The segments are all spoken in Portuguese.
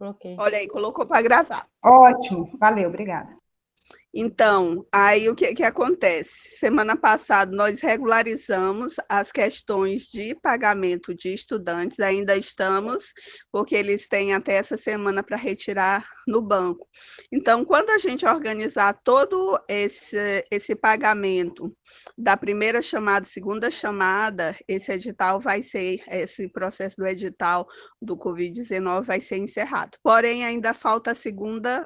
coloquei. Olha aí, colocou para gravar. Ótimo, valeu, obrigada. Então, aí o que acontece? Semana passada nós regularizamos as questões de pagamento de estudantes, ainda estamos, porque eles têm até essa semana para retirar no banco. Então, quando a gente organizar todo esse pagamento da primeira chamada, segunda chamada, esse edital vai ser, esse processo do edital do Covid-19 vai ser encerrado. Porém, ainda falta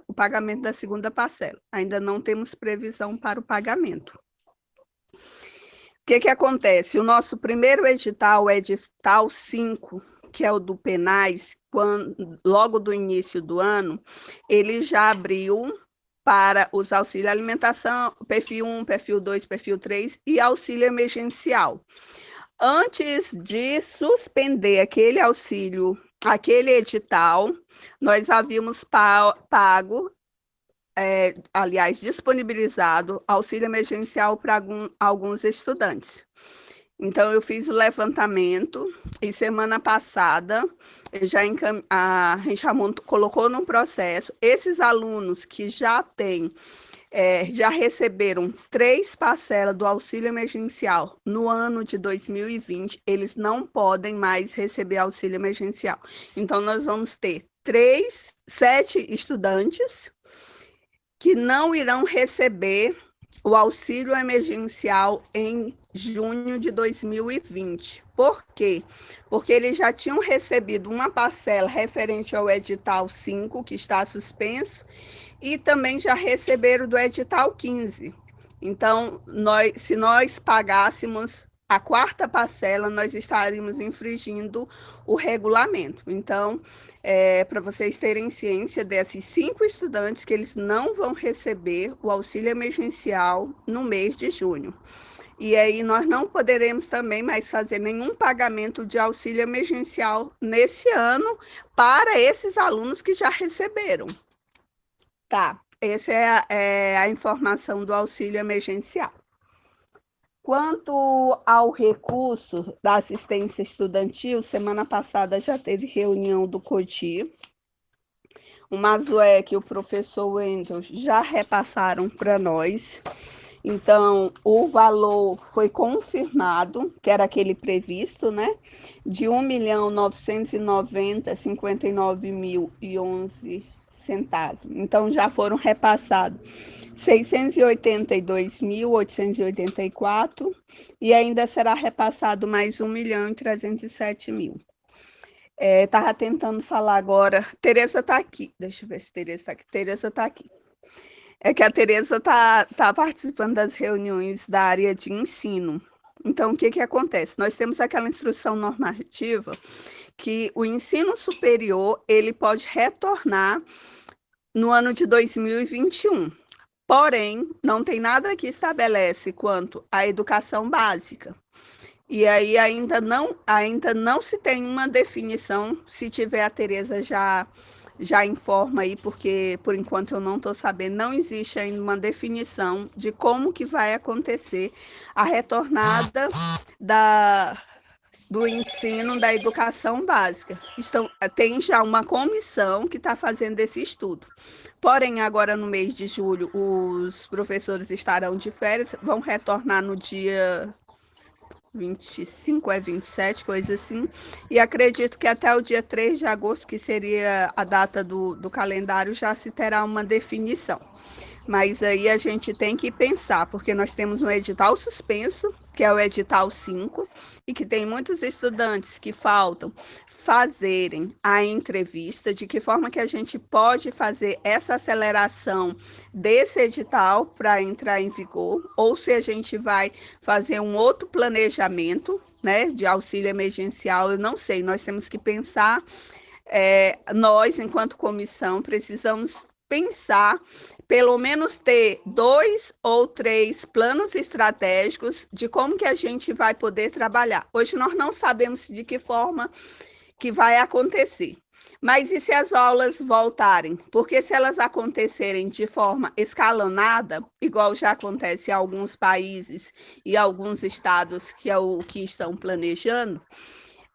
o pagamento da segunda parcela. Ainda não temos previsão para o pagamento. O que acontece? O nosso primeiro edital, o edital 5, que é o do Penais, logo do início do ano, ele já abriu para os auxílio alimentação, perfil 1, perfil 2, perfil 3 e auxílio emergencial. Antes de suspender aquele auxílio, aquele edital, nós havíamos pago, aliás, disponibilizado auxílio emergencial para alguns estudantes. Então, eu fiz o levantamento e semana passada a gente já colocou no processo esses alunos que já já receberam 3 parcelas do auxílio emergencial no ano de 2020, eles não podem mais receber auxílio emergencial. Então, nós vamos ter 7 estudantes que não irão receber o auxílio emergencial em junho de 2020. Por quê? Porque eles já tinham recebido uma parcela referente ao edital 5, que está suspenso, e também já receberam do edital 15. Então, se nós pagássemos a 4ª parcela, nós estaríamos infringindo o regulamento. Então, para vocês terem ciência desses 5 estudantes que eles não vão receber o auxílio emergencial no mês de junho. E aí nós não poderemos também mais fazer nenhum pagamento de auxílio emergencial nesse ano para esses alunos que já receberam. Tá, essa é a informação do auxílio emergencial. Quanto ao recurso da assistência estudantil, semana passada já teve reunião do CODI. O Mazuec e o professor Wendel já repassaram para nós. Então, o valor foi confirmado, que era aquele previsto, né? De R$ 1.990.59.011. Então, já foram repassados 682.884 e ainda será repassado mais 1.307.000. Estava tentando falar agora. Tereza está aqui. Deixa eu ver se Tereza está aqui. Tereza está aqui. É que a Tereza está participando das reuniões da área de ensino. Então, o que acontece? Nós temos aquela instrução normativa que o ensino superior ele pode retornar no ano de 2021. Porém, não tem nada que estabelece quanto à educação básica. E aí ainda não se tem uma definição. Se tiver, a Tereza já informa aí, porque por enquanto eu não estou sabendo, não existe ainda uma definição de como que vai acontecer a retornada do ensino da educação básica. Tem já uma comissão que está fazendo esse estudo. Porém, agora no mês de julho, os professores estarão de férias, vão retornar no dia 25, 27, coisa assim, e acredito que até o dia 3 de agosto, que seria a data do calendário, já se terá uma definição. Mas aí a gente tem que pensar, porque nós temos um edital suspenso, que é o edital 5, e que tem muitos estudantes que faltam fazerem a entrevista, de que forma que a gente pode fazer essa aceleração desse edital para entrar em vigor, ou se a gente vai fazer um outro planejamento, né, de auxílio emergencial, eu não sei, nós temos que pensar, nós, enquanto comissão, precisamos pensar, pelo menos ter 2 ou 3 planos estratégicos de como que a gente vai poder trabalhar. Hoje nós não sabemos de que forma que vai acontecer. Mas e se as aulas voltarem? Porque se elas acontecerem de forma escalonada, igual já acontece em alguns países e alguns estados que é o que estão planejando,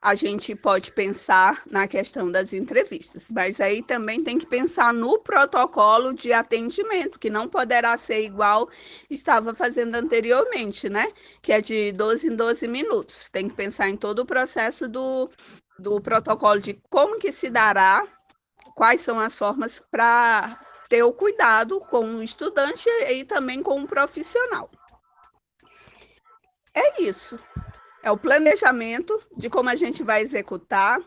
a gente pode pensar na questão das entrevistas, mas aí também tem que pensar no protocolo de atendimento, que não poderá ser igual estava fazendo anteriormente, né? Que é de 12 em 12 minutos. Tem que pensar em todo o processo do protocolo de como que se dará, quais são as formas para ter o cuidado com o estudante e também com o profissional. É isso. É o planejamento de como a gente vai executar,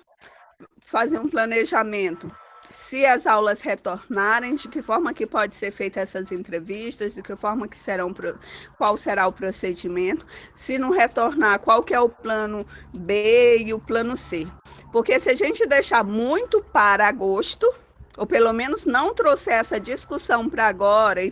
fazer um planejamento. Se as aulas retornarem, de que forma que pode ser feita essas entrevistas, de que forma que serão, qual será o procedimento. Se não retornar, qual que é o plano B e o plano C. Porque se a gente deixar muito para agosto, ou pelo menos não trouxer essa discussão para agora e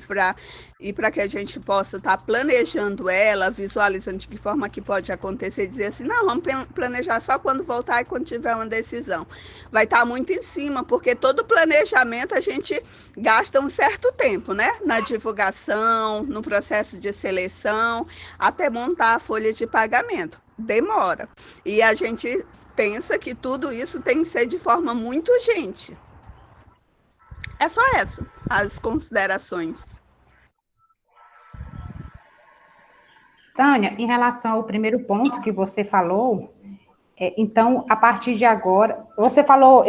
para que a gente possa estar planejando ela, visualizando de que forma que pode acontecer, dizer assim, não, vamos planejar só quando voltar e quando tiver uma decisão. Vai estar muito em cima, porque todo planejamento a gente gasta um certo tempo, né? Na divulgação, no processo de seleção, até montar a folha de pagamento. Demora. E a gente pensa que tudo isso tem que ser de forma muito urgente. É só essa, as considerações. Tânia, em relação ao primeiro ponto que você falou, então, a partir de agora, você falou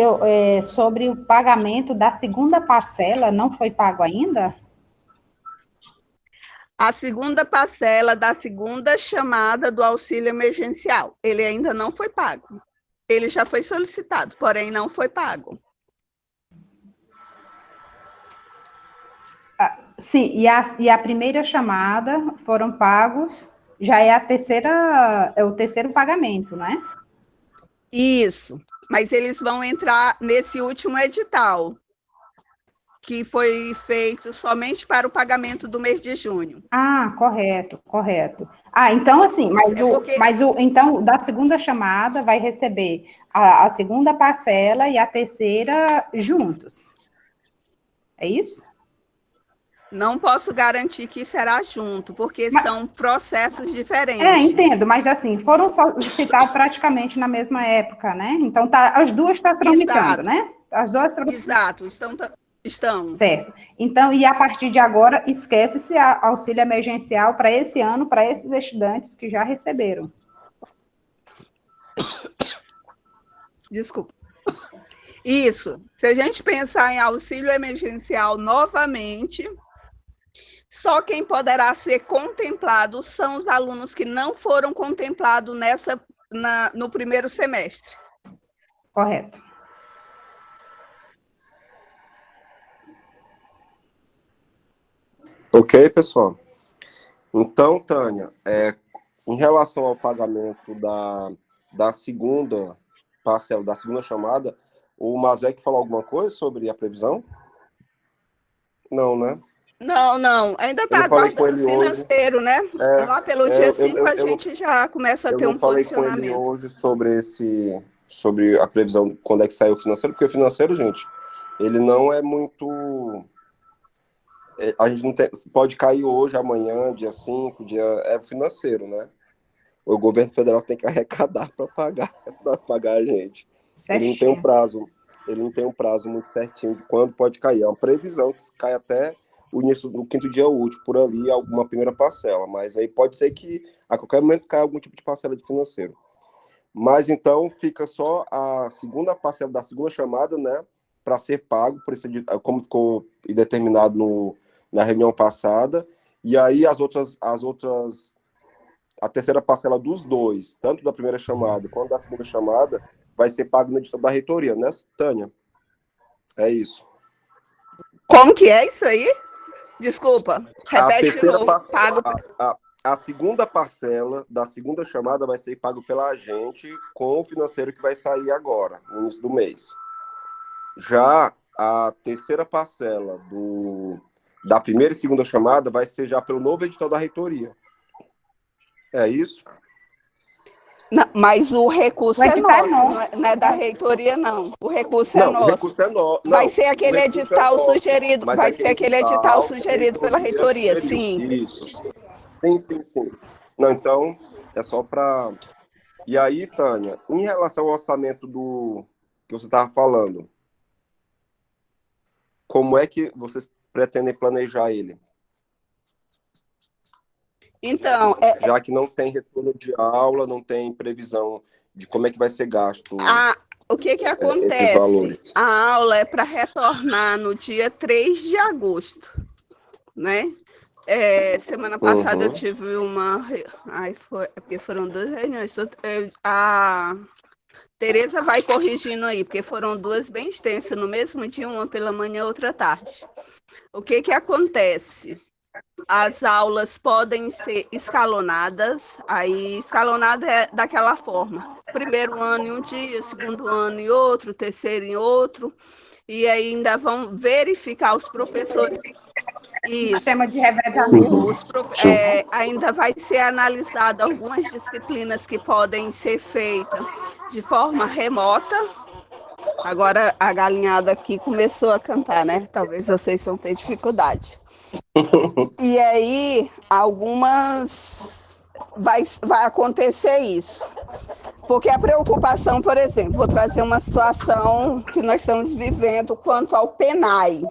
sobre o pagamento da segunda parcela, não foi pago ainda? A segunda parcela da segunda chamada do auxílio emergencial, ele ainda não foi pago. Ele já foi solicitado, porém não foi pago. Sim, e a primeira chamada foram pagos, já é o terceiro pagamento, né? Isso, mas eles vão entrar nesse último edital, que foi feito somente para o pagamento do mês de junho. Ah, correto, correto. Ah, então assim, então da segunda chamada vai receber a segunda parcela e a terceira juntos. É isso? Não posso garantir que será junto, porque são processos diferentes. Entendo, mas assim, foram solicitados praticamente na mesma época, né? Então, as duas estão tramitando, né? As duas Exato, estão. Certo. Então, e a partir de agora, esquece-se auxílio emergencial para esse ano, para esses estudantes que já receberam. Desculpa. Isso. Se a gente pensar em auxílio emergencial novamente, só quem poderá ser contemplado são os alunos que não foram contemplados no primeiro semestre. Correto. Ok, pessoal? Então, Tânia, em relação ao pagamento da segunda parcela, da segunda chamada, o Mazek falou alguma coisa sobre a previsão? Não, né? Não. Ainda está aguardando o financeiro, né? Lá pelo dia 5 a gente já começa a ter um posicionamento. Eu não falei com ele hoje sobre a previsão, quando é que sai o financeiro, porque o financeiro, gente, ele não é muito... A gente não tem, pode cair hoje, amanhã, dia 5, é financeiro, né? O governo federal tem que arrecadar para pagar a gente. Ele não tem um prazo muito certinho de quando pode cair. É uma previsão que cai até o início do quinto dia útil, por ali, alguma primeira parcela. Mas aí pode ser que a qualquer momento caia algum tipo de parcela de financeiro. Mas então fica só a segunda parcela da segunda chamada, né? Para ser pago, como ficou determinado na reunião passada, e aí a terceira parcela dos dois, tanto da primeira chamada quanto da segunda chamada, vai ser pago no edital da reitoria, né, Tânia? É isso. Como que é isso aí? Desculpa, repete de novo. A segunda parcela da segunda chamada vai ser pago pela agente com o financeiro que vai sair agora, no início do mês. Já a terceira parcela da primeira e segunda chamada vai ser já pelo novo edital da reitoria. É isso? Não, mas o recurso é nosso, não é da reitoria, não. O recurso é nosso. O recurso é nosso. Vai ser aquele edital sugerido, vai ser aquele edital sugerido pela reitoria, sim. Isso. Sim. Não, então, é só para E aí, Tânia, em relação ao orçamento que você estava falando, como é que vocês pretendem planejar ele? Então, já que não tem retorno de aula, não tem previsão de como é que vai ser gasto o que esses acontece? valores. A aula é para retornar no dia 3 de agosto, né? Semana passada eu tive uma... porque foram 2 reuniões. A Tereza vai corrigindo aí, porque foram 2 bem extensas no mesmo dia, uma pela manhã, outra à tarde. O que acontece? As aulas podem ser escalonadas, aí escalonada é daquela forma: primeiro ano em um dia, segundo ano em outro, terceiro em outro, e aí ainda vão verificar os professores. Isso. Sistema de revezamento. Ainda vai ser analisado algumas disciplinas que podem ser feitas de forma remota. Agora a galinhada aqui começou a cantar, né? Talvez vocês vão ter dificuldade. E aí, vai acontecer isso. Porque a preocupação, por exemplo, vou trazer uma situação que nós estamos vivendo quanto ao PENAI.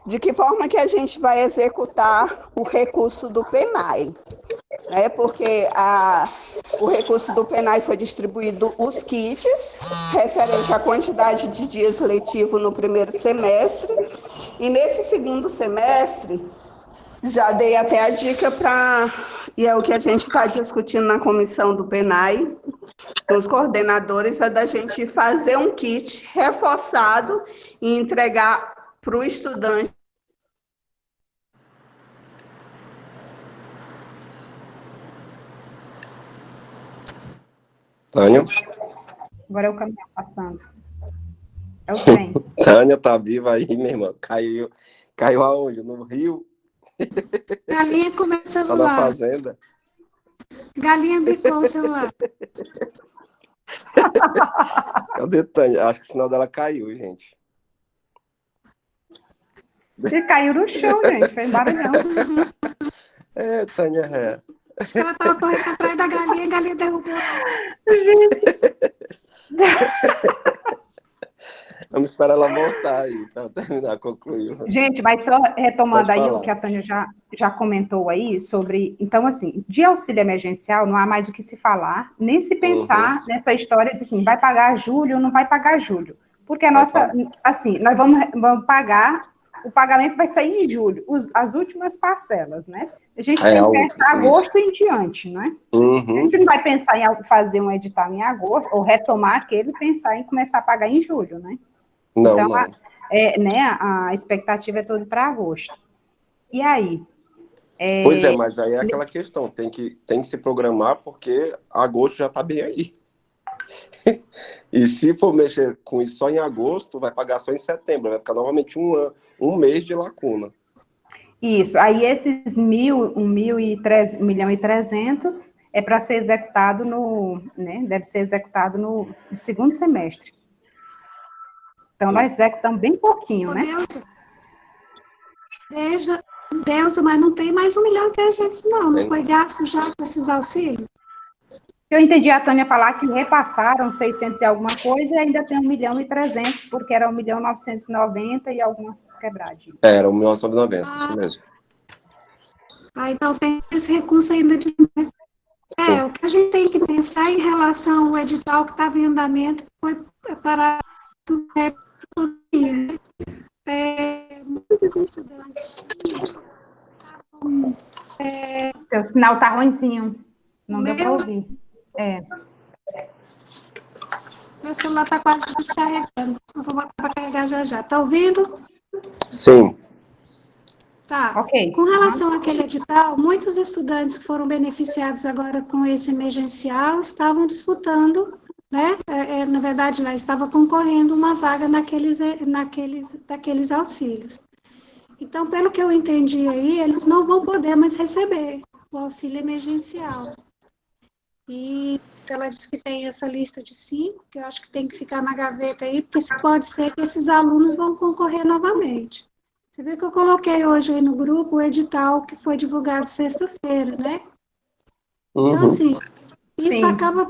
De que forma que a gente vai executar o recurso do PENAI? Porque o recurso do PENAI foi distribuído os kits, referente à quantidade de dias letivos no primeiro semestre, e nesse segundo semestre, já dei até a dica e é o que a gente está discutindo na comissão do PENAI, com os coordenadores, é da gente fazer um kit reforçado e entregar para o estudante. Tânia? Agora é o caminhão passando. É o trem. Tânia tá viva aí, minha irmã. Caiu aonde? No Rio? Galinha comeu o celular. Tá na fazenda. Galinha bicou o celular. Cadê Tânia? Acho que o sinal dela caiu, gente. E caiu no chão, gente. Fez barulhão. Tânia, Acho que ela estava correndo atrás da galinha e a galinha derrubou. Vamos esperar ela voltar aí, para terminar, concluir. Gente, mas só retomando Pode aí falar. o que a Tânia já comentou aí sobre... Então, assim, de auxílio emergencial não há mais o que se falar, nem se pensar nessa história de, assim, vai pagar julho ou não vai pagar julho. Porque a nossa... Assim, nós vamos pagar... O pagamento vai sair em julho, as últimas parcelas, né? A gente tem que pensar agosto em diante, não é? A gente não vai pensar em fazer um edital em agosto, ou retomar aquele e pensar em começar a pagar em julho, né? Não, então, não. A expectativa é toda para agosto. E aí? Pois é, mas aí é aquela questão, tem que se programar, porque agosto já está bem aí. E se for mexer com isso só em agosto, vai pagar só em setembro, vai ficar novamente um mês de lacuna. Isso, aí esses 1.300 milhões é para ser executado deve ser executado no segundo semestre. Então, nós executamos bem pouquinho, né? Deus, mas não tem mais 1.300.000, não. Não foi gasto já com esses auxílios? Eu entendi a Tânia falar que repassaram 600 e alguma coisa e ainda tem 1.300.000, porque era 1.990.000 e algumas quebradinhas. Era 1.990, isso mesmo. Então tem esse recurso ainda de... o que a gente tem que pensar em relação ao edital que estava em andamento foi para muitos estudantes. O sinal está ruimzinho, não deu para ouvir. Meu celular está quase descarregando. Eu vou botar para carregar já. Está ouvindo? Sim. Tá. Ok. Com relação àquele edital, muitos estudantes que foram beneficiados agora com esse emergencial estavam disputando, né? Na verdade, lá estava concorrendo uma vaga daqueles auxílios. Então, pelo que eu entendi aí, eles não vão poder mais receber o auxílio emergencial. E ela disse que tem essa lista de 5, que eu acho que tem que ficar na gaveta aí, porque pode ser que esses alunos vão concorrer novamente. Você vê que eu coloquei hoje aí no grupo o edital que foi divulgado sexta-feira, né? Então, assim, isso acaba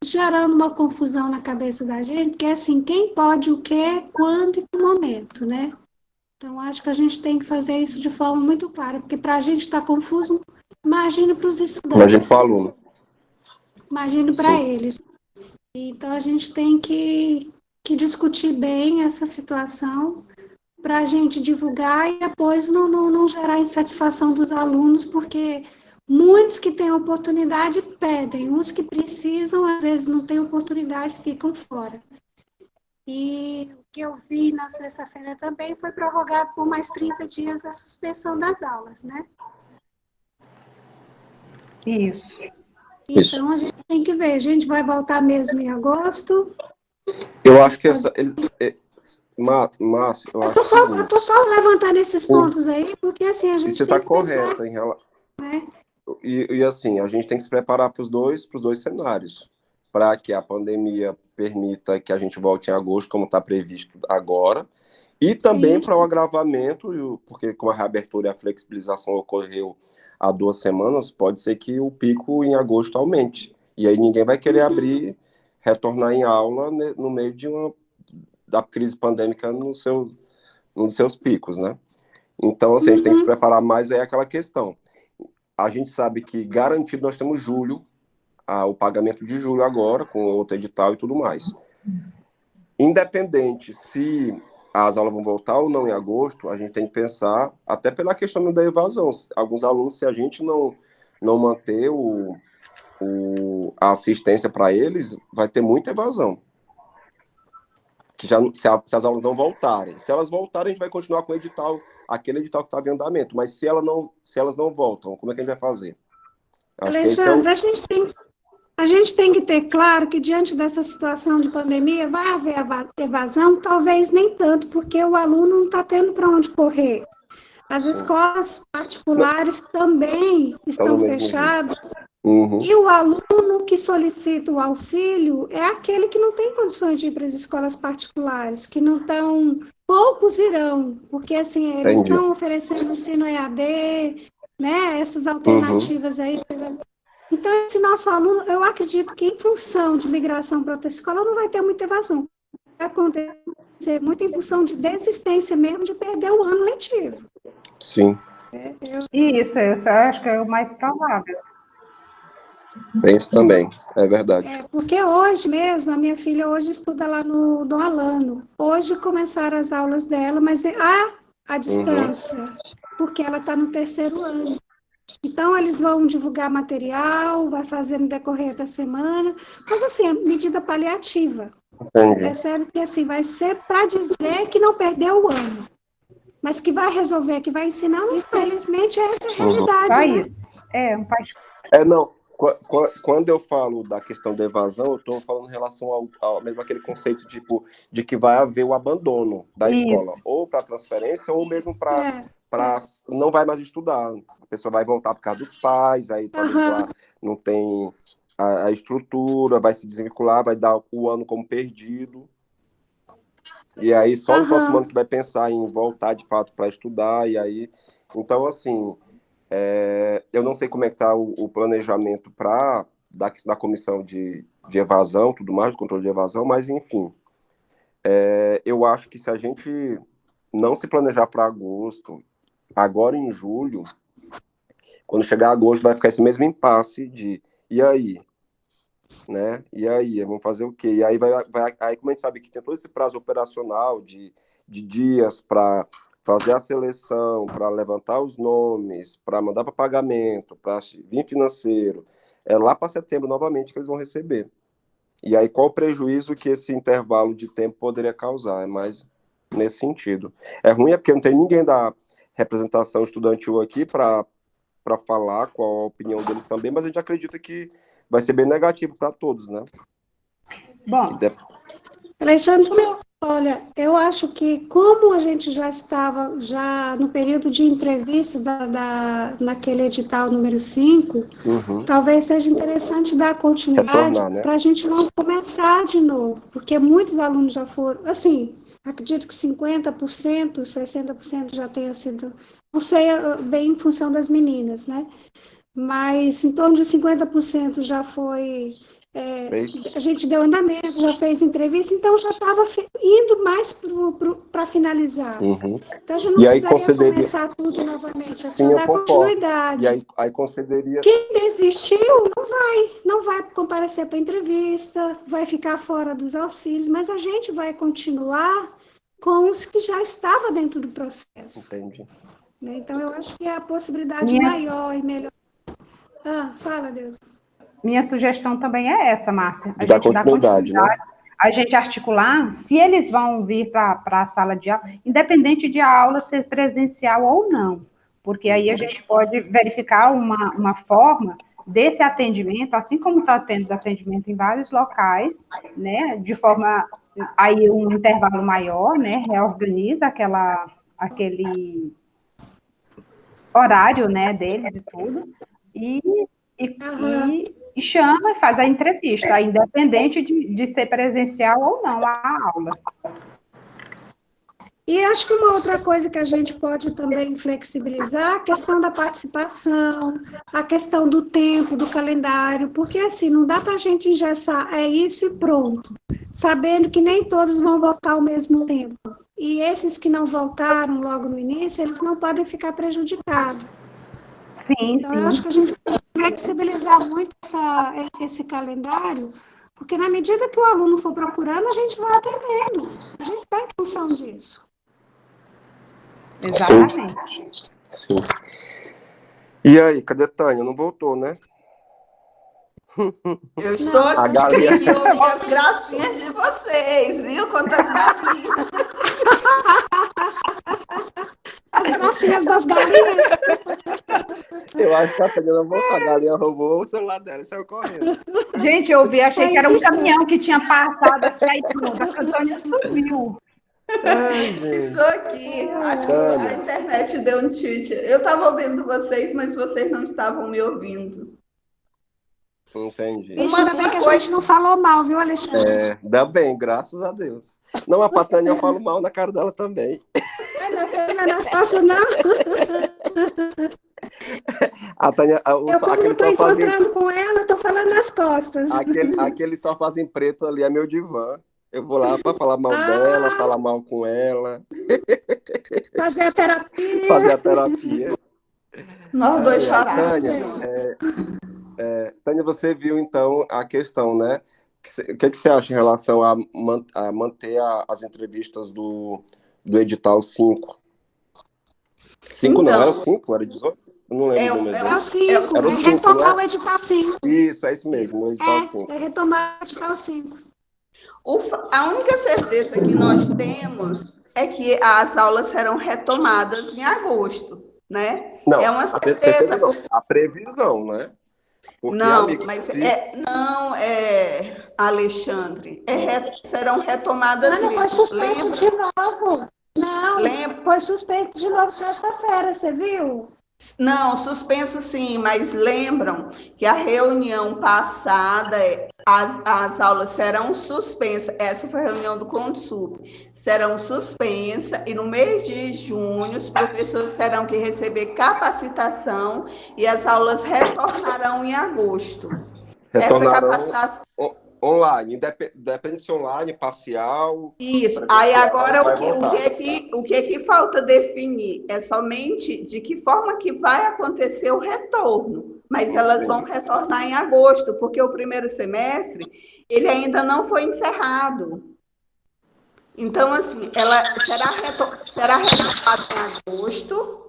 gerando uma confusão na cabeça da gente, que é assim, quem pode o quê, quando e que momento, né? Então, acho que a gente tem que fazer isso de forma muito clara, porque para a gente estar confuso, imagine para os Imagina estudantes, para o aluno. imagine para Sim. eles. Então, a gente tem que discutir bem essa situação para a gente divulgar e depois não gerar insatisfação dos alunos, porque muitos que têm oportunidade pedem, os que precisam, às vezes não têm oportunidade, ficam fora. E o que eu vi na sexta-feira também foi prorrogado por mais 30 dias a suspensão das aulas, né? Isso. Isso. Então, a gente tem que ver, a gente vai voltar mesmo em agosto. Eu acho que Márcio, eu acho Eu tô só levantando esses pontos aí, porque assim, a e gente você tem está que pensar, correta em relação. né? E assim, a gente tem que se preparar para os dois cenários, para que a pandemia permita que a gente volte em agosto, como está previsto agora, e também Sim. para o agravamento, porque como a reabertura e a flexibilização ocorreu há 2 semanas, pode ser que o pico em agosto aumente. E aí ninguém vai querer abrir, retornar em aula no meio da crise pandêmica nos seus picos, né? Então, assim, a gente tem que se preparar mais, é aquela questão. A gente sabe que garantido nós temos julho, o pagamento de julho agora, com outro edital e tudo mais. Independente se as aulas vão voltar ou não em agosto, a gente tem que pensar, até pela questão da evasão. Alguns alunos, se a gente não manter a assistência para eles, vai ter muita evasão. Que se as aulas não voltarem. Se elas voltarem, a gente vai continuar com o edital, aquele edital que estava em andamento. Mas se elas não voltam, como é que a gente vai fazer? Acho que esse é Alexandre, a gente tem que ter claro que diante dessa situação de pandemia vai haver evasão, talvez nem tanto, porque o aluno não está tendo para onde correr. As escolas particulares também estão no estão mesmo jeito. fechadas. Uhum. E o aluno que solicita o auxílio é aquele que não tem condições de ir para as escolas particulares, que não estão, poucos irão, porque assim, eles Entendi. estão oferecendo ensino EAD, né, essas alternativas aí. Então, esse nosso aluno, eu acredito que em função de migração para outra escola, não vai ter muita evasão. Vai acontecer muito em função de desistência mesmo, de perder o ano letivo. Sim. Isso, eu acho que é o mais provável. Penso também, é verdade. Porque hoje mesmo, a minha filha hoje estuda lá no Dom Alano. Hoje começaram as aulas dela, mas é à distância, porque ela está no 3º ano. Então, eles vão divulgar material, vai fazer no decorrer da semana, mas assim, é medida paliativa. Você percebe que assim, vai ser para dizer que não perdeu o ano, mas que vai resolver, que vai ensinar, infelizmente, essa é a realidade. Só né? isso. Um país. Não. Quando eu falo da questão da evasão, eu estou falando em relação ao mesmo aquele conceito tipo, de que vai haver o abandono da escola, ou para transferência, ou mesmo para não vai mais estudar. A pessoa vai voltar por causa dos pais, aí talvez lá não tem a estrutura, vai se desvincular, vai dar o ano como perdido. E aí só no próximo ano que vai pensar em voltar de fato para estudar, e aí... Então, assim... eu não sei como é que está o planejamento da comissão de evasão, tudo mais, do controle de evasão, mas enfim, eu acho que se a gente não se planejar para agosto, agora em julho, quando chegar agosto vai ficar esse mesmo impasse de, e aí? Né? E aí, vamos fazer o quê? E aí, aí como a gente sabe que tem todo esse prazo operacional de dias para fazer a seleção, para levantar os nomes, para mandar para pagamento, para vir financeiro, é lá para setembro novamente que eles vão receber. E aí, qual o prejuízo que esse intervalo de tempo poderia causar? É mais nesse sentido. É ruim porque não tem ninguém da representação estudantil aqui para falar qual a opinião deles também, mas a gente acredita que vai ser bem negativo para todos, né? Bom, Alexandre, olha, eu acho que como a gente já estava no período de entrevista naquele edital número 5, talvez seja interessante dar continuidade para a gente não começar de novo, porque muitos alunos já foram, assim, acredito que 50%, 60% já tenha sido, não sei bem em função das meninas, né? Mas em torno de 50% já foi Eita. A gente deu andamento, já fez entrevista, então já estava indo mais para finalizar. Uhum. Então, a gente não E aí precisaria concederia. começar tudo novamente, é Sim, só eu dar concordo. E continuidade. aí concederia. Quem desistiu não vai comparecer para entrevista, vai ficar fora dos auxílios, mas a gente vai continuar com os que já estavam dentro do processo. Entendi. Né? Então, eu acho que é a possibilidade Minha, maior e melhor. Fala, Deus. minha sugestão também é essa, Márcia. A De dar gente dá continuidade, né? continuidade, a gente articular, se eles vão vir para a sala de aula, independente de a aula ser presencial ou não, porque aí a gente pode verificar uma forma desse atendimento, assim como está tendo atendimento em vários locais, né, de forma, aí um intervalo maior, né, reorganiza aquele horário, né, deles e tudo, e chama e faz a entrevista, independente de ser presencial ou não a aula. E acho que uma outra coisa que a gente pode também flexibilizar, a questão da participação, a questão do tempo, do calendário, porque assim, não dá para a gente engessar, é isso e pronto, sabendo que nem todos vão voltar ao mesmo tempo. E esses que não voltaram logo no início, eles não podem ficar prejudicados. Sim, então, eu acho que a gente pode flexibilizar muito esse calendário, porque na medida que o aluno for procurando, a gente vai atendendo. A gente está em função disso. Exatamente. Sim. E aí, cadê Tânia? Não voltou, né? Eu estou A aqui galinha. e ouvi as gracinhas de vocês, viu? Quantas galinhas. As gracinhas das galinhas. Eu acho que a Tânia não voltou. A galinha roubou o celular dela e saiu correndo. Gente, eu vi, achei que era um caminhão que tinha passado, assim, aí pronto, a Antônia sumiu. Ai, gente. Estou aqui. Acho que a internet deu um tilt. Eu estava ouvindo vocês, mas vocês não estavam me ouvindo. Entendi. Ainda bem que a gente não falou mal, viu, Alexandre? Dá bem, graças a Deus. Não, a Patânia eu falo mal na cara dela também. Não é nas costas, não. A Tânia, Eu, como não estou encontrando com ela, estou falando nas costas. Aquele sofá em preto ali é meu divã. Eu vou lá para falar mal dela, falar mal com ela. Fazer a terapia. Fazer a terapia. Nós dois chorar. Tânia, você viu então a questão, né? O que você acha em relação a manter as entrevistas do edital 5? 5 não, era 5, era 18? Eu não lembro do mesmo. É o 5, era o 5, retomar né? o edital 5. Isso, é isso mesmo, o edital 5. É retomar o edital 5. A única certeza que nós temos é que as aulas serão retomadas em agosto, né? Não, é uma certeza. A previsão, né? Porque, não, amigo, mas Alexandre, serão retomadas. Não foi suspenso de novo. Não, foi suspenso de novo sexta-feira, você viu? Não, suspenso sim, mas lembram que a reunião passada, as aulas serão suspensas, essa foi a reunião do Consup, serão suspensas e no mês de junho os professores terão que receber capacitação e as aulas retornarão em agosto. Essa capacitação... Online, depende de ser online, parcial. Isso. Aí agora o que falta definir é somente de que forma que vai acontecer o retorno. Mas elas vão retornar em agosto, porque o primeiro semestre ele ainda não foi encerrado. Então, assim, ela será retomada em agosto,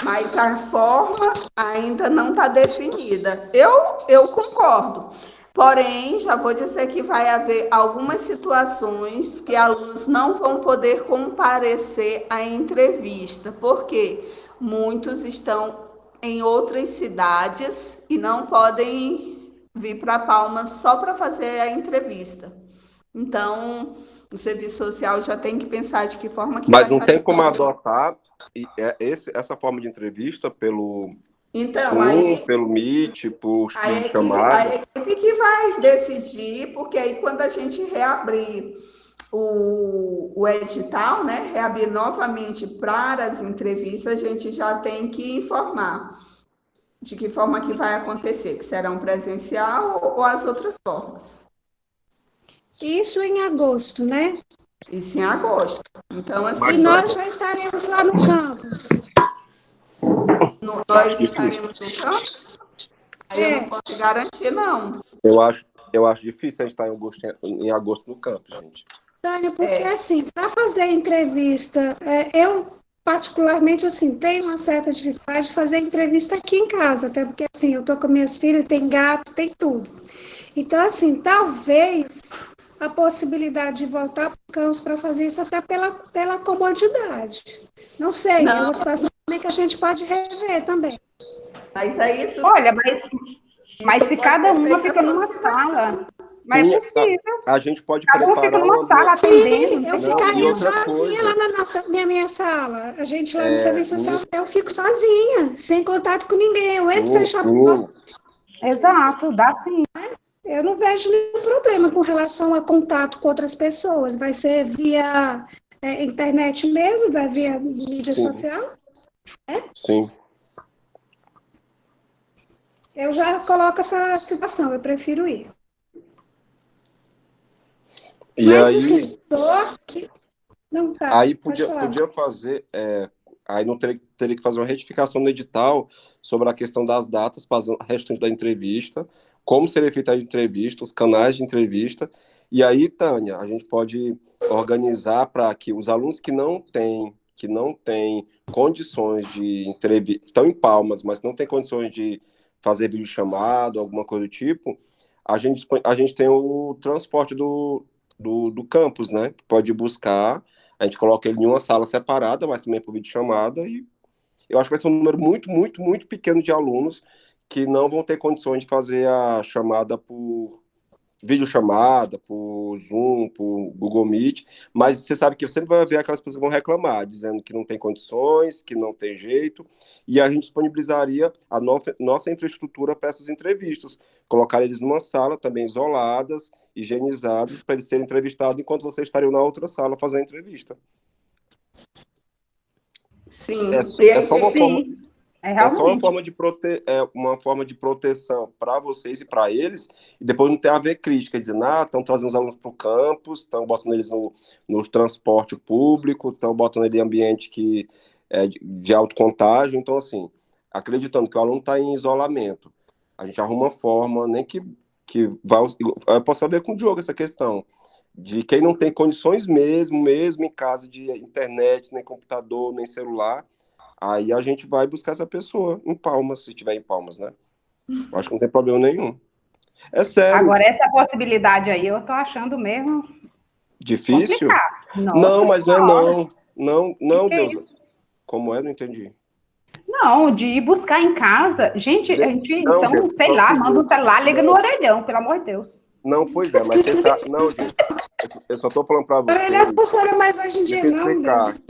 mas a forma ainda não está definida. Eu concordo. Porém, já vou dizer que vai haver algumas situações que alunos não vão poder comparecer à entrevista, porque muitos estão em outras cidades e não podem vir para Palmas só para fazer a entrevista. Então, o serviço social já tem que pensar de que forma que Mas não tem como adotar essa forma de entrevista pelo... Então, pelo Meet, por chamada. A equipe que vai decidir, porque aí quando a gente reabrir o edital, né, reabrir novamente para as entrevistas, a gente já tem que informar. De que forma que vai acontecer? Que serão presencial ou as outras formas? Isso em agosto, né? Isso em agosto. Então, assim, E nós já estaremos lá no campus. Nós estaremos no campo? Aí eu não posso garantir, não. Eu acho difícil a gente estar em agosto no campo, gente. Tânia, porque assim, para fazer entrevista, eu particularmente assim, tenho uma certa dificuldade de fazer entrevista aqui em casa, até porque assim, eu tô com minhas filhas, tem gato, tem tudo. Então, assim, talvez a possibilidade de voltar para o campus para fazer isso até pela comodidade. Não sei, é uma situação também que a gente pode rever também. Mas aí isso. Olha, mas se cada uma fica numa sala, mas é possível. A gente pode cada preparar. Fica numa sala atendendo. Eu ficaria sozinha lá na minha sala. A gente lá no serviço social, eu fico sozinha, sem contato com ninguém. Eu entro, fecho a porta. Exato, dá sim. Eu não vejo nenhum problema com relação a contato com outras pessoas. Vai ser via internet mesmo, vai via mídia social? Sim. Eu já coloco essa situação, eu prefiro ir. E mas, aí, assim, não tá. Aí podia fazer, aí não teria que fazer uma retificação no edital sobre a questão das datas para o restante da entrevista, como seria feita a entrevista, os canais de entrevista. E aí, Tânia, a gente pode organizar para que os alunos que não têm condições de entrevista, estão em Palmas, mas não têm condições de fazer videochamada, alguma coisa do tipo, a gente tem o transporte do campus, né? Que pode buscar, a gente coloca ele em uma sala separada, mas também por videochamada, e eu acho que vai ser um número muito, muito, muito pequeno de alunos que não vão ter condições de fazer a chamada por videochamada, por Zoom, por Google Meet, mas você sabe que sempre vai haver aquelas pessoas que vão reclamar, dizendo que não tem condições, que não tem jeito, e a gente disponibilizaria a nossa infraestrutura para essas entrevistas, colocar eles numa sala também isoladas, higienizados, para eles serem entrevistados enquanto vocês estariam na outra sala fazendo a entrevista. Sim. É só uma forma... É só uma forma de proteção para vocês e para eles, e depois não ter a ver crítica, dizendo, estão trazendo os alunos para o campus, estão botando eles no transporte público, estão botando ele em ambiente de alto contágio. Então, assim, acreditando que o aluno está em isolamento, a gente arruma uma forma, nem que vai... Eu posso saber com o Diogo essa questão, de quem não tem condições mesmo em casa de internet, nem computador, nem celular. Aí a gente vai buscar essa pessoa em Palmas, se tiver em Palmas, né? Eu acho que não tem problema nenhum. É sério. Agora, essa possibilidade aí, eu tô achando mesmo... Difícil? Nossa, não, mas não. Não, que Deus. Como é? Não entendi. Não, de ir buscar em casa. Gente, então, Deus, sei lá, manda um celular, liga no orelhão, pelo amor de Deus. Não, pois é, mas você tá... Não, gente, eu só tô falando pra você. Ele não funciona mais hoje em dia, não, Deus.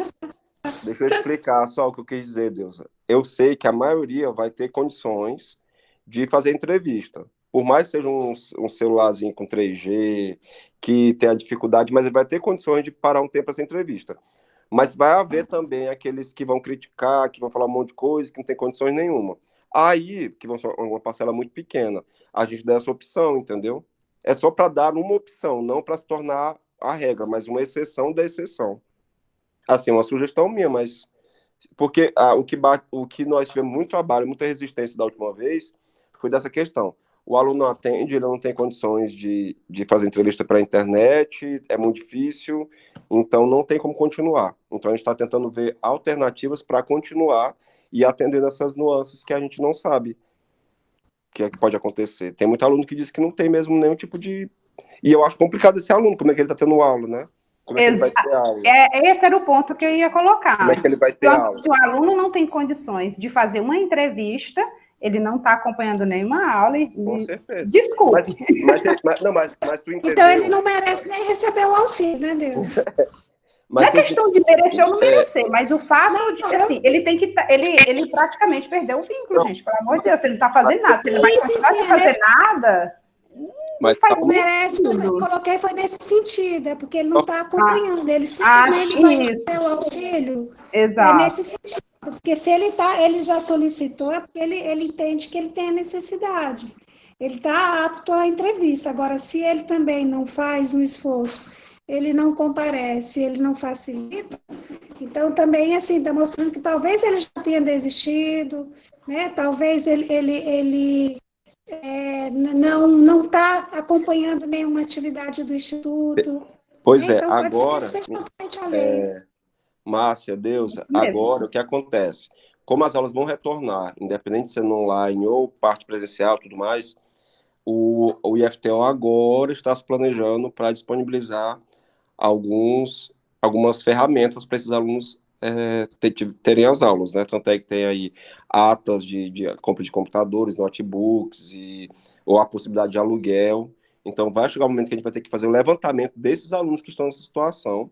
Deixa eu explicar só o que eu quis dizer, Deus. Eu sei que a maioria vai ter condições de fazer entrevista. Por mais que seja um celularzinho com 3G, que tenha dificuldade, mas ele vai ter condições de parar um tempo essa entrevista. Mas vai haver também aqueles que vão criticar, que vão falar um monte de coisa, que não tem condições nenhuma. Aí, que vão ser uma parcela muito pequena, a gente dá essa opção, entendeu? É só para dar uma opção, não para se tornar a regra, mas uma exceção da exceção. Assim, uma sugestão minha, mas... Porque o que nós tivemos muito trabalho, muita resistência da última vez, foi dessa questão. O aluno não atende, ele não tem condições de fazer entrevista pela internet, é muito difícil, então não tem como continuar. Então a gente está tentando ver alternativas para continuar e atender essas nuances que a gente não sabe que é que pode acontecer. Tem muito aluno que diz que não tem mesmo nenhum tipo de... E eu acho complicado esse aluno, como é que ele está tendo aula, né? Como é que ele vai ter aula? Esse era o ponto que eu ia colocar. Como é que ele vai ter aula? Se o aluno não tem condições de fazer uma entrevista, ele não está acompanhando nenhuma aula e... Com certeza. Desculpe. Mas tu entendeu? Então ele não merece nem receber o auxílio, né, Deus? Não é questão de merecer ou não merecer, mas o fato de, assim, ele tem que... Ele praticamente perdeu o vínculo, gente, pelo amor de Deus, ele não está fazendo nada. Se ele vai continuar sem fazer nada... Mas faz merece, coloquei foi nesse sentido, porque ele não está acompanhando, ele simplesmente vai receber o auxílio. Exato. É nesse sentido. Porque se ele já solicitou, é porque ele entende que ele tem a necessidade. Ele está apto à entrevista. Agora, se ele também não faz um esforço, ele não comparece, ele não facilita, então também, assim, está mostrando que talvez ele já tenha desistido, né? Talvez ele não está acompanhando nenhuma atividade do Instituto. Pois Né? é, Então, pode ser que ele agora, esteja totalmente alheio. Márcia, Deusa, Isso mesmo. agora o que acontece? Como as aulas vão retornar, independente de ser no online ou parte presencial, tudo mais, o IFTO agora está se planejando para disponibilizar algumas ferramentas para esses alunos terem as aulas, né? Tanto é que tem aí atas de compra de computadores, notebooks, ou a possibilidade de aluguel. Então, vai chegar o momento que a gente vai ter que fazer o levantamento desses alunos que estão nessa situação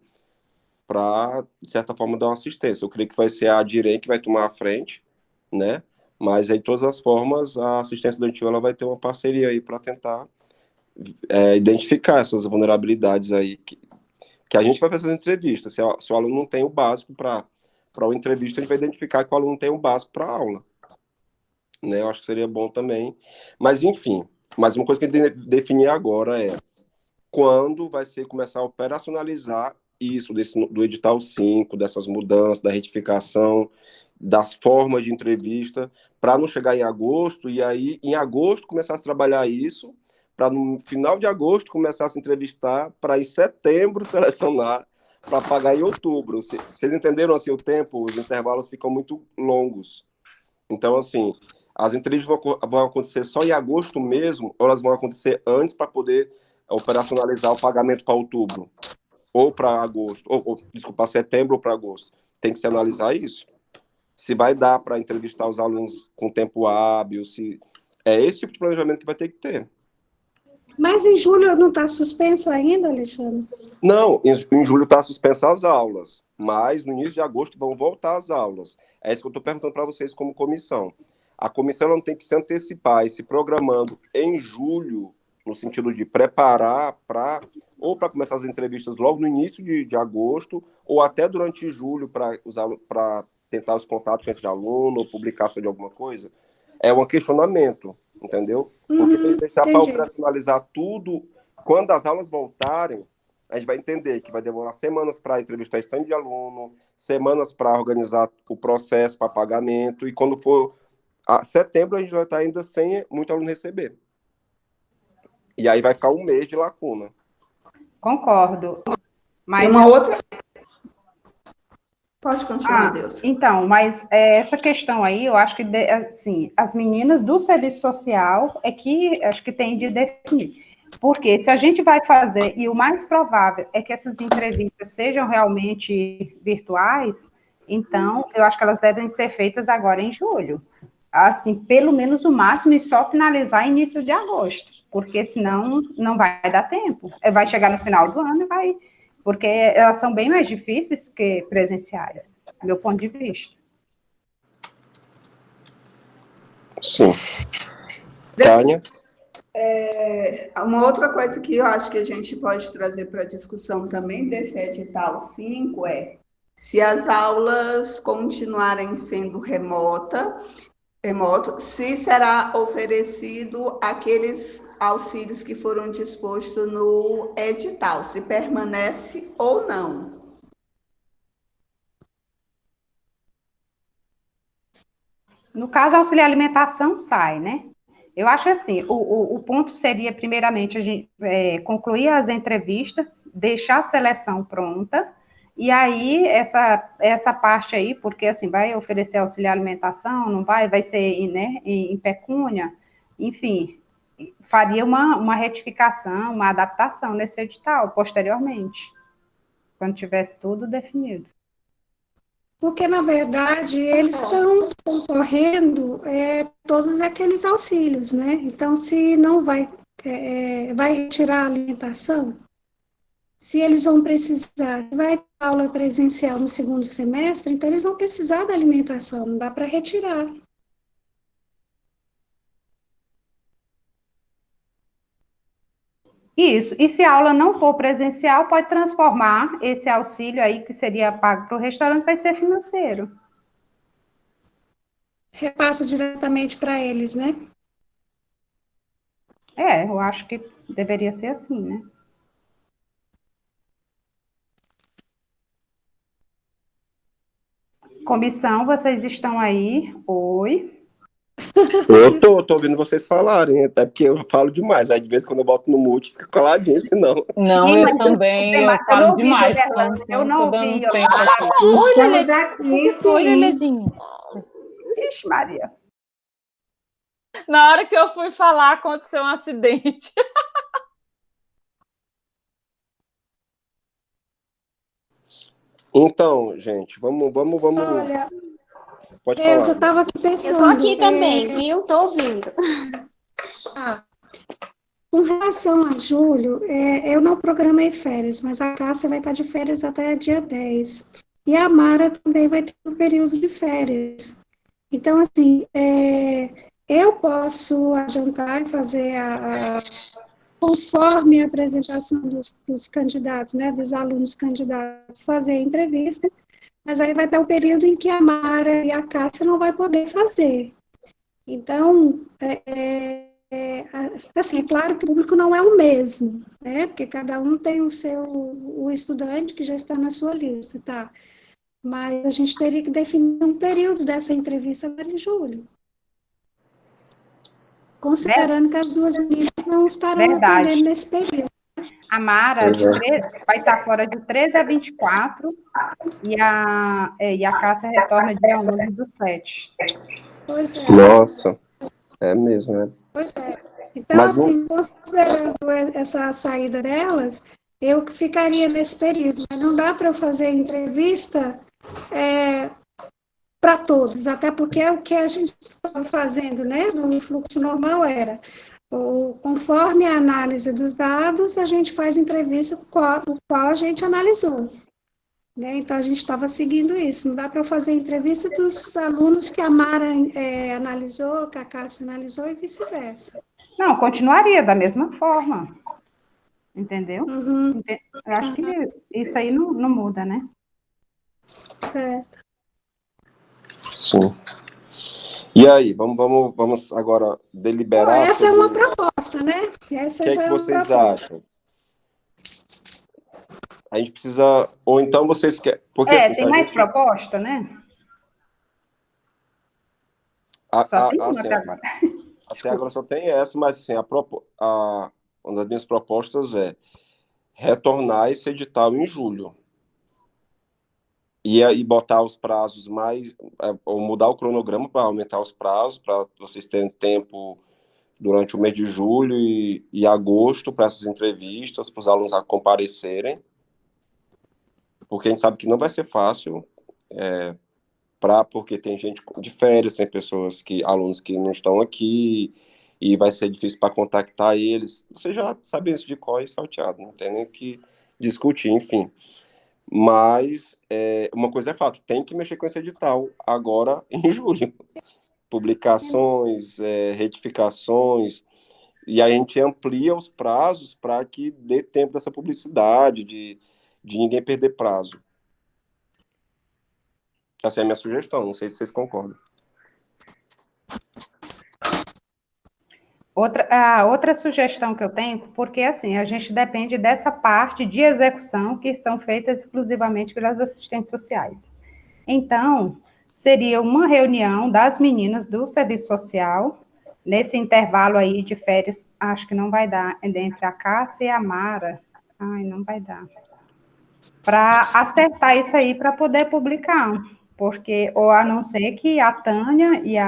para, de certa forma, dar uma assistência. Eu creio que vai ser a Direi que vai tomar a frente, né? Mas, aí, de todas as formas, a assistência estudantil ela vai ter uma parceria aí para tentar identificar essas vulnerabilidades aí que a gente vai fazer as entrevistas. Se o aluno não tem o básico para uma entrevista, a gente vai identificar que o aluno tem o básico para a aula. Né? Eu acho que seria bom também. Mas, enfim, mas uma coisa que a gente tem que definir agora é quando vai ser começar a operacionalizar isso do edital 5, dessas mudanças, da retificação, das formas de entrevista, para não chegar em agosto, e aí, em agosto, começar a trabalhar isso, para no final de agosto começar a se entrevistar, para em setembro selecionar, para pagar em outubro. Vocês entenderam assim o tempo? Os intervalos ficam muito longos. Então, assim, as entrevistas vão acontecer só em agosto mesmo, ou elas vão acontecer antes para poder operacionalizar o pagamento para outubro, ou para agosto, desculpa, setembro ou para agosto. Tem que se analisar isso. Se vai dar para entrevistar os alunos com tempo hábil, se é esse tipo de planejamento que vai ter que ter. Mas em julho não está suspenso ainda, Alexandre? Não, em julho está suspensa as aulas, mas no início de agosto vão voltar as aulas. É isso que eu estou perguntando para vocês como comissão. A comissão não tem que se antecipar e se programando em julho, no sentido de preparar ou para começar as entrevistas logo no início de agosto, ou até durante julho para tentar os contatos com esse aluno, ou publicação de alguma coisa. É um questionamento, entendeu? Porque se a gente deixar para operacionalizar tudo, quando as aulas voltarem, a gente vai entender que vai demorar semanas para entrevistar estande de aluno, semanas para organizar o processo para pagamento, e quando for setembro, a gente vai estar ainda sem muito aluno receber. E aí vai ficar um mês de lacuna. Concordo. Mas uma outra... Pode continuar, Deus. Então, mas essa questão aí, eu acho que, assim, as meninas do serviço social é que acho que tem de definir. Porque se a gente vai fazer, e o mais provável é que essas entrevistas sejam realmente virtuais, então eu acho que elas devem ser feitas agora em julho. Assim, pelo menos o máximo, e só finalizar início de agosto, porque senão não vai dar tempo. Vai chegar no final do ano e vai... Porque elas são bem mais difíceis que presenciais, do meu ponto de vista. Sim. Tânia? Uma outra coisa que eu acho que a gente pode trazer para a discussão também desse edital 5 é se as aulas continuarem sendo remoto, se será oferecido aqueles auxílios que foram dispostos no edital, se permanece ou não. No caso, auxílio alimentação sai, né? Eu acho assim, o ponto seria, primeiramente, a gente concluir as entrevistas, deixar a seleção pronta, e aí essa parte aí, porque assim, vai oferecer auxílio alimentação, não vai ser, né, em pecúnia, enfim, faria uma retificação, uma adaptação nesse edital, posteriormente, quando tivesse tudo definido. Porque, na verdade, eles estão concorrendo todos aqueles auxílios, né? Então, se não vai retirar a alimentação, se eles vão precisar, vai ter aula presencial no segundo semestre, então eles vão precisar da alimentação, não dá para retirar. Isso, e se a aula não for presencial, pode transformar esse auxílio aí, que seria pago para o restaurante, vai ser financeiro. repassa diretamente para eles, né? Eu acho que deveria ser assim, né? Comissão, vocês estão aí? Oi. Eu tô ouvindo vocês falarem, até porque eu falo demais. Aí de vez em quando eu boto no mute, fica coladinho, senão. Não, eu também, eu Eu falo não ouvi, demais. Joberlândia, eu não Tô dando ouvi. tempo aqui. Oi, Estamos Lelê. aqui, Oi, sim. Lelezinho. Ixi, Maria. Na hora que eu fui falar, aconteceu um acidente. Então, gente, vamos. Olha, Pode eu falar. já estava aqui Eu pensando. tô aqui também, viu? Tô ouvindo. Com relação a julho, eu não programei férias, mas a Cássia vai estar de férias até dia 10. E a Mara também vai ter um período de férias. Então, assim, eu posso adiantar e fazer conforme a apresentação dos candidatos, né, dos alunos candidatos, fazer a entrevista, mas aí vai ter o período em que a Mara e a Cássia não vai poder fazer. Então, assim, é claro que o público não é o mesmo, né? Porque cada um tem o estudante que já está na sua lista, tá? Mas a gente teria que definir um período dessa entrevista agora em julho. Considerando que as duas meninas não estarão atendendo nesse período. A Mara vai estar fora de 13 a 24 e a Cássia retorna dia 11/7. Pois é. Nossa, é mesmo, né? Pois é. Então, Mas assim, considerando essa saída delas, eu ficaria nesse período. Mas não dá para eu fazer entrevista para todos, até porque é o que a gente estava fazendo, né? No fluxo normal era, conforme a análise dos dados, a gente faz entrevista com o qual a gente analisou. Né? Então, a gente estava seguindo isso. Não dá para eu fazer entrevista dos alunos que a Mara analisou, que a Cássia analisou e vice-versa. Não, continuaria da mesma forma. Entendeu? Uhum. Eu acho que isso aí não muda, né? Certo. Sim. E aí, vamos agora deliberar. Essa é uma proposta, né? Essa O que já é que é uma vocês proposta. acham? A gente precisa. Ou então vocês querem. Porque, assim, tem mais proposta, né? Só tem uma assim, até agora. Até agora só tem essa, mas assim, uma das minhas propostas é retornar esse edital em julho. E botar os prazos ou mudar o cronograma para aumentar os prazos, para vocês terem tempo durante o mês de julho e agosto para essas entrevistas, para os alunos comparecerem, porque a gente sabe que não vai ser fácil, porque tem gente de férias, tem alunos que não estão aqui, e vai ser difícil para contactar eles. Você já sabe isso de cor e salteado, não tem nem o que discutir, enfim. Mas uma coisa é fato, tem que mexer com esse edital agora em julho. Publicações, retificações, e aí a gente amplia os prazos para que dê tempo dessa publicidade, de ninguém perder prazo. Essa é a minha sugestão, não sei se vocês concordam. Outra sugestão que eu tenho, porque assim, a gente depende dessa parte de execução que são feitas exclusivamente pelas assistentes sociais. Então, seria uma reunião das meninas do serviço social, nesse intervalo aí de férias, acho que não vai dar, entre a Cássia e a Mara, não vai dar, para acertar isso aí para poder publicar, porque, ou a não ser que a Tânia e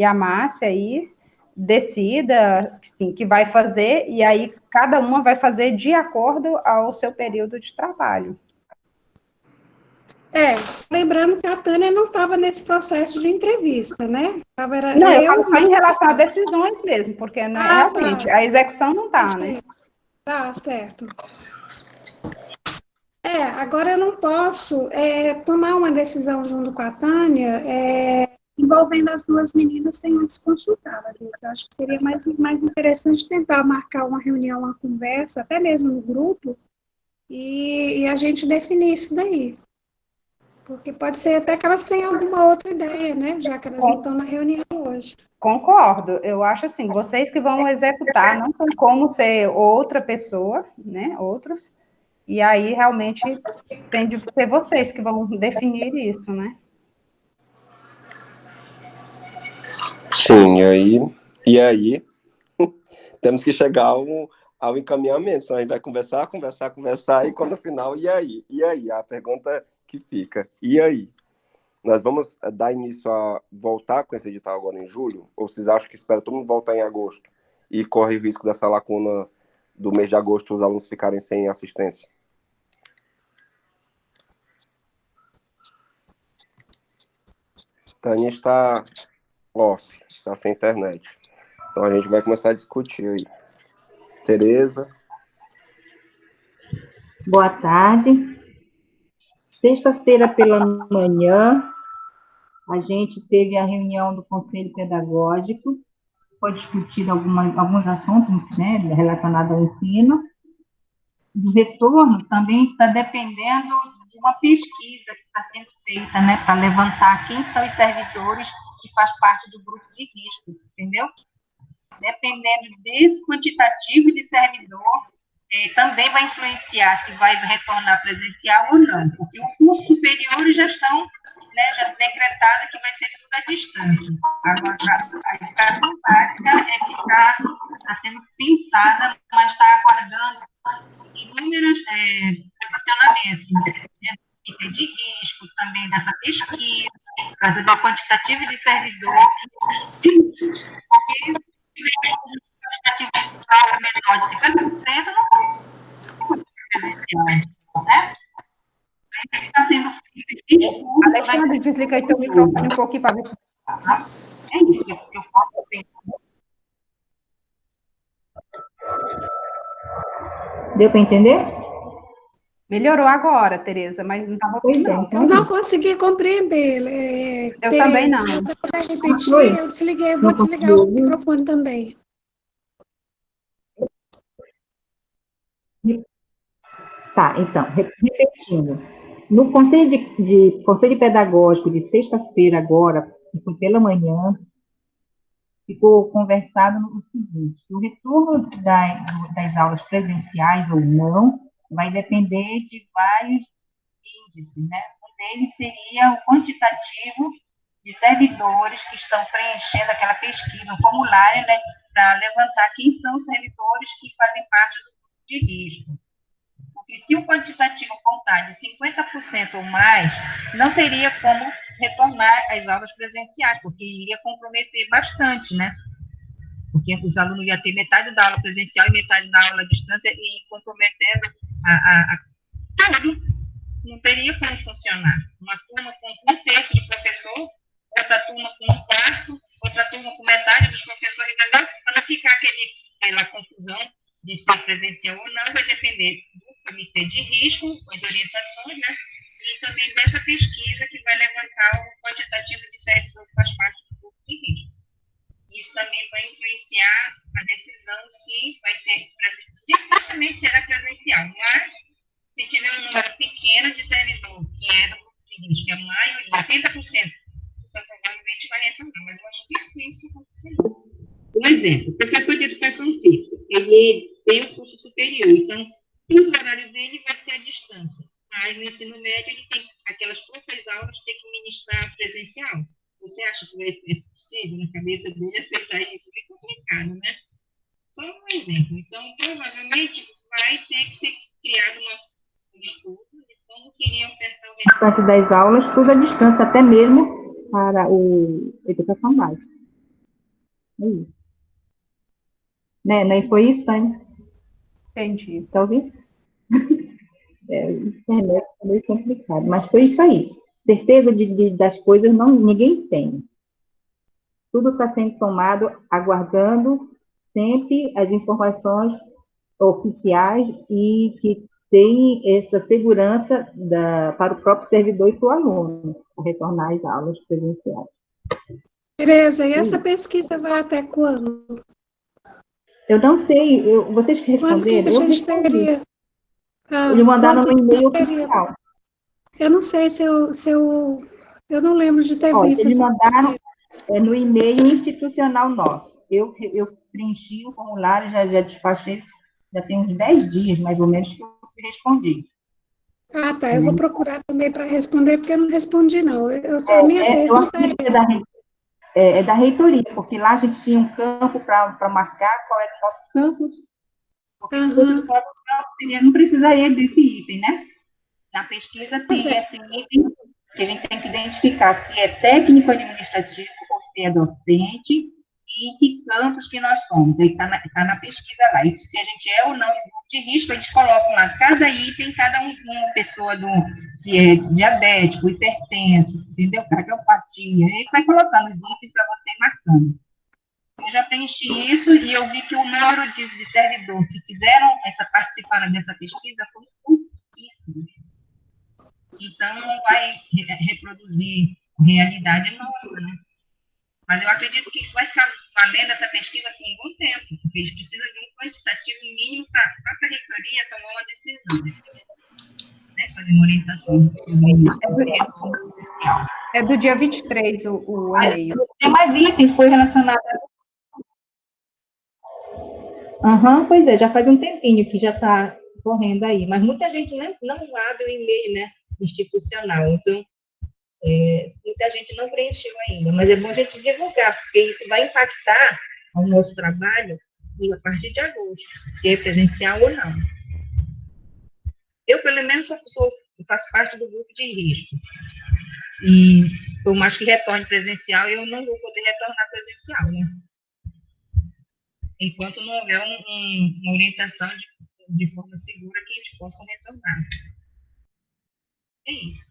a Márcia aí decida, sim, que vai fazer, e aí cada uma vai fazer de acordo ao seu período de trabalho. Lembrando que a Tânia não estava nesse processo de entrevista, né? Eu falo só em relação a decisões mesmo, porque realmente a execução não está, né? Tá, certo. Agora eu não posso tomar uma decisão junto com a Tânia envolvendo as duas meninas sem antes consultá-la. Eu acho que seria mais interessante tentar marcar uma reunião, uma conversa, até mesmo no grupo, e a gente definir isso daí. Porque pode ser até que elas tenham alguma outra ideia, né? Já que elas não estão na reunião hoje. Concordo, eu acho assim, vocês que vão executar, não tem como ser outra pessoa, né, outros, e aí realmente tem de ser vocês que vão definir isso, né? Sim, e aí temos que chegar ao encaminhamento, senão a gente vai conversar, e quando no final, e aí? E aí? A pergunta que fica, e aí? Nós vamos dar início a voltar com esse edital agora em julho? Ou vocês acham que espera todo mundo voltar em agosto e corre o risco dessa lacuna do mês de agosto os alunos ficarem sem assistência? Tânia está off, está sem internet. Então a gente vai começar a discutir aí. Tereza. Boa tarde. Sexta-feira pela manhã, a gente teve a reunião do Conselho Pedagógico, foi discutido alguns assuntos, né, relacionados ao ensino. O retorno também está dependendo de uma pesquisa que está sendo feita, né, para levantar quem são os servidores que faz parte do grupo de risco, entendeu? Dependendo desse quantitativo de servidor, também vai influenciar se vai retornar presencial ou não, porque os cursos superiores já estão, né, já decretado que vai ser tudo à distância. Agora, a educação básica é que está sendo pensada, mas está aguardando inúmeros posicionamentos, né, de risco, também dessa pesquisa, por causa do quantitativo de servidor, porque quantitativo menor de 50%, não presencial, né? Está sendo feito. Alexandre, desliga aí teu microfone um pouquinho para ver. É isso que eu faço. Deu para entender? Melhorou agora, Tereza, mas não estava bem, não. Eu não consegui compreender. Eu também não. Se você puder repetir, eu desliguei, eu vou desligar o microfone também. Tá, então, repetindo. No conselho pedagógico de sexta-feira agora, que foi pela manhã, ficou conversado o seguinte, que o retorno das aulas presenciais ou não vai depender de vários índices, né? Um deles seria o quantitativo de servidores que estão preenchendo aquela pesquisa, um formulário, né, para levantar quem são os servidores que fazem parte do grupo de risco. Porque se o quantitativo contar de 50% ou mais, não teria como retornar às aulas presenciais, porque iria comprometer bastante, né? Porque os alunos iam ter metade da aula presencial e metade da aula à distância e comprometendo tudo. Não teria como funcionar. Uma turma com um terço de professor, outra turma com um quarto, outra turma com metade dos professores, para não ficar aquela confusão de ser presencial ou não, vai depender do comitê de risco, com as orientações, né? E também dessa pesquisa que vai levantar o quantitativo de servidor que faz parte do grupo de risco. Isso também vai influenciar a decisão se vai ser dificilmente será presencial, mas se tiver um número pequeno de servidor, que é do grupo de risco, que é a maioria, 80%, então provavelmente vai retornar, mas eu acho difícil acontecer. Um exemplo, o professor de educação física, ele tem um curso superior, então o horário dele vai ser à distância, mas no ensino médio ele tem aquelas poucas aulas que tem que ministrar presencial. Você acha que é possível na cabeça dele aceitar isso? É complicado, né? Só um exemplo. Então, provavelmente vai ter que ser criado um estudo de como queria ofertar o restante das aulas, tudo à distância, até mesmo para a educação básica. É isso. Né? Não foi isso, Tânia? Entendi. Está ouvindo? Internet é meio complicado, mas foi isso aí. Certeza das coisas ninguém tem. Tudo está sendo tomado, aguardando sempre as informações oficiais e que tem essa segurança para o próprio servidor e para o aluno, para retornar às aulas presenciais. Tereza, e essa pesquisa vai até quando? Eu não sei, vocês que responderam, Quando que a gente teria? Eles mandaram no e-mail oficial. Eu não sei eu não lembro de ter Olha, visto eles essa mandaram no e-mail institucional nosso. Eu preenchi o formulário, já despachei, já tem uns 10 dias, mais ou menos, que eu respondi. Ah, tá. Eu vou procurar também para responder, porque eu não respondi, não. A minha Eu pergunta acredito que é da reitoria, porque lá a gente tinha um campo para marcar qual era o nosso campus, porque se fosse Aham. fora do campo, não precisaria desse item, né? Na pesquisa Pois tem é. esse item que a gente tem que identificar se é técnico administrativo ou se é docente e que campos que nós somos. Aí tá na pesquisa lá. E se a gente é ou não em grupo de risco, eles colocam lá cada item, cada uma pessoa se é diabético, hipertenso, entendeu? Cardiopatia. Aí vai colocando os itens para você ir marcando. Eu já preenchi isso e eu vi que o número de servidores que participaram dessa pesquisa foi pouquíssimo. Então, não vai reproduzir realidade nossa, né? Mas eu acredito que isso vai ficar valendo essa pesquisa por um bom tempo, porque eles precisam de um quantitativo mínimo para a própria reitoria tomar uma decisão, né? Fazer uma orientação sobre isso. É do dia 23 o e-mail. Tem mais itens, foi relacionado pois é, já faz um tempinho que já está correndo aí, mas muita gente não abre o e-mail, né, institucional, então muita gente não preencheu ainda, mas é bom a gente divulgar, porque isso vai impactar o nosso trabalho a partir de agosto, se é presencial ou não. Eu, pelo menos, faço parte do grupo de risco, e por mais que retorne presencial, eu não vou poder retornar presencial, né? Enquanto não houver uma orientação de forma segura que eles possam retornar. É isso.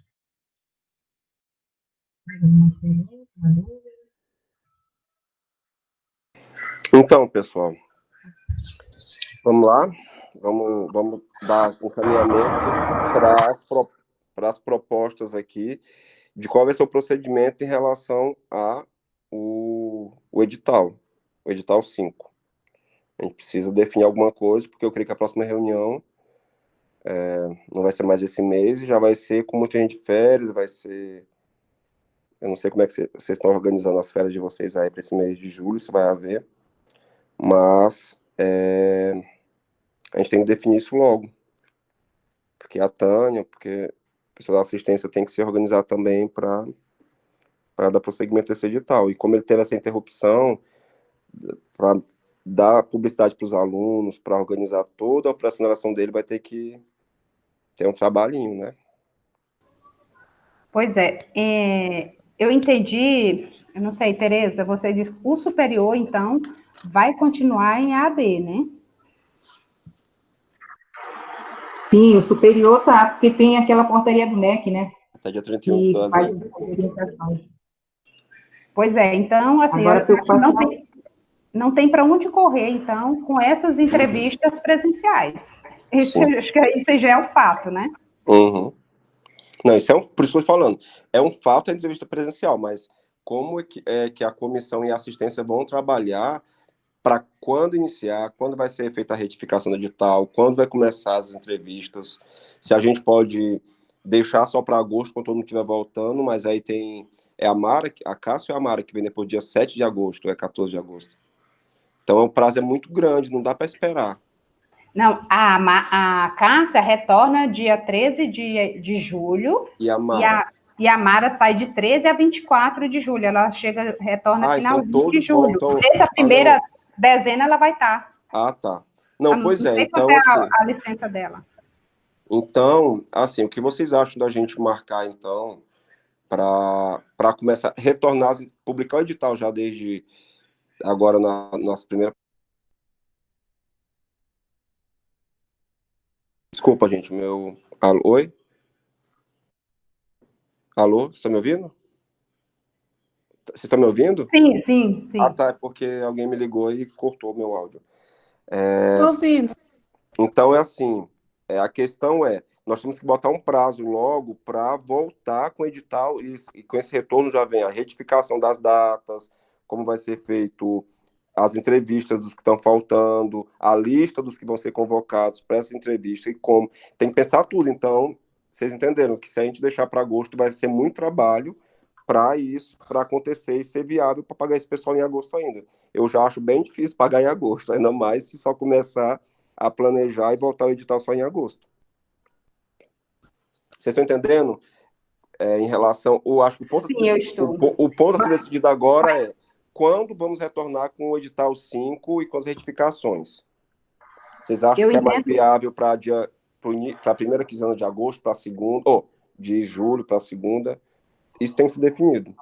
Mais alguma pergunta, uma dúvida? Então, pessoal, vamos lá? Vamos dar um caminhamento para as propostas aqui de qual vai ser o procedimento em relação o edital 5. A gente precisa definir alguma coisa, porque eu creio que a próxima reunião não vai ser mais esse mês, já vai ser com muita gente de férias, vai ser... Eu não sei como é que vocês estão organizando as férias de vocês aí para esse mês de julho, se vai haver, mas a gente tem que definir isso logo. Porque a Tânia, porque o pessoal da assistência tem que se organizar também para dar prosseguimento a esse edital. E como ele teve essa interrupção, para dar publicidade para os alunos, para organizar toda a operacionalização dele, vai ter que ter um trabalhinho, né? Pois é, eu entendi, eu não sei, Tereza, você disse que o superior, então, vai continuar em AD, né? Sim, o superior tá, porque tem aquela portaria do MEC, né? Até dia 31 Que de faz dezembro. orientação. Pois é, então, assim, Agora, não tem para onde correr, então, com essas entrevistas presenciais. Acho que isso já é um fato, né? Uhum. Não, isso por isso que eu estou falando. É um fato a entrevista presencial, mas como é que a comissão e a assistência vão trabalhar para quando iniciar, quando vai ser feita a retificação do edital, quando vai começar as entrevistas, se a gente pode deixar só para agosto, quando todo mundo estiver voltando, mas aí a Cássio e a Mara, que vem depois dia 7 de agosto, 14 de agosto. Então, o prazo é muito grande, não dá para esperar. Não, a Cássia retorna dia 13 de julho E a Mara? E a Mara sai de 13 a 24 de julho. Ela retorna finalzinho então de julho. voltam... Essa primeira dezena ela vai estar. Ah, tá. Não, pois é, então assim... a licença dela. Então, assim, o que vocês acham da gente marcar, então, para começar a retornar, publicar o edital já desde agora na nossa primeira... Desculpa, gente, Alô, oi? Alô, você está me ouvindo? Você está me ouvindo? Sim. Ah, tá, é porque alguém me ligou e cortou meu áudio. Estou ouvindo. Então, assim, a questão nós temos que botar um prazo logo para voltar com o edital e com esse retorno já vem a retificação das datas, como vai ser feito as entrevistas dos que estão faltando, a lista dos que vão ser convocados para essa entrevista e como. Tem que pensar tudo, então Vocês entenderam que se a gente deixar para agosto, vai ser muito trabalho para isso, para acontecer e ser viável para pagar esse pessoal em agosto ainda. Eu já acho bem difícil pagar em agosto, ainda mais se só começar a planejar e voltar o edital só em agosto. Vocês estão entendendo? Em relação, eu acho que Sim, eu estou. o ponto a ser decidido agora é quando vamos retornar com o edital 5 e com as retificações. Vocês acham que é mais viável para a primeira quinzena de agosto, para a segunda, ou de julho para a segunda? Isso tem que ser definido.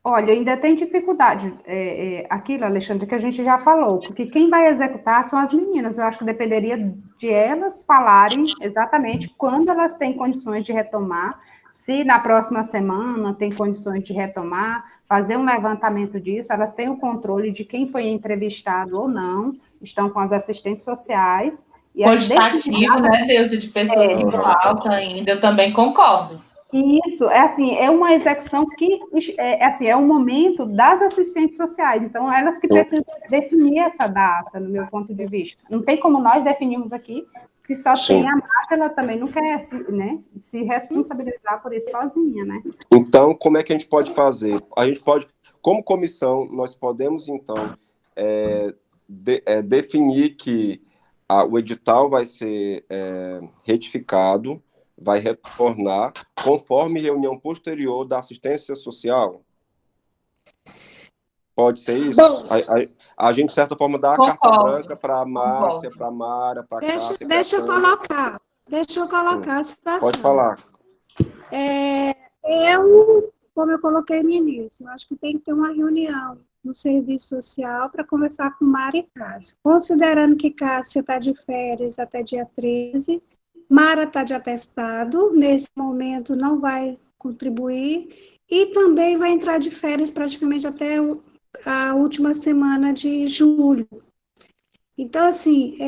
Olha, ainda tem dificuldade. Aquilo, Alexandre, que a gente já falou, porque quem vai executar são as meninas. Eu acho que dependeria de elas falarem exatamente quando elas têm condições de retomar, se na próxima semana tem condições de retomar, fazer um levantamento disso, elas têm o controle de quem foi entrevistado ou não, estão com as assistentes sociais. E quantitativo, né, Deus, de pessoas que faltam ainda, eu também concordo. Isso, é uma execução que, é um momento das assistentes sociais, então elas que precisam definir essa data, no meu ponto de vista. Não tem como nós definirmos aqui, que só tem a Márcia, ela também não quer se responsabilizar por isso sozinha, né? Então, como é que a gente pode fazer? A gente pode, como comissão, nós podemos, então, definir que o edital vai ser retificado, vai retornar conforme reunião posterior da assistência social? Pode ser isso? Bom, a gente, de certa forma, dá a carta branca para a Márcia, para a Mara, para a Cássia. Deixa eu colocar a situação. Pode falar. Como eu coloquei no início, eu acho que tem que ter uma reunião no serviço social para conversar com Mara e Cássia. Considerando que Cássia está de férias até dia 13, Mara está de atestado, nesse momento não vai contribuir, e também vai entrar de férias praticamente até a última semana de julho. Então, assim,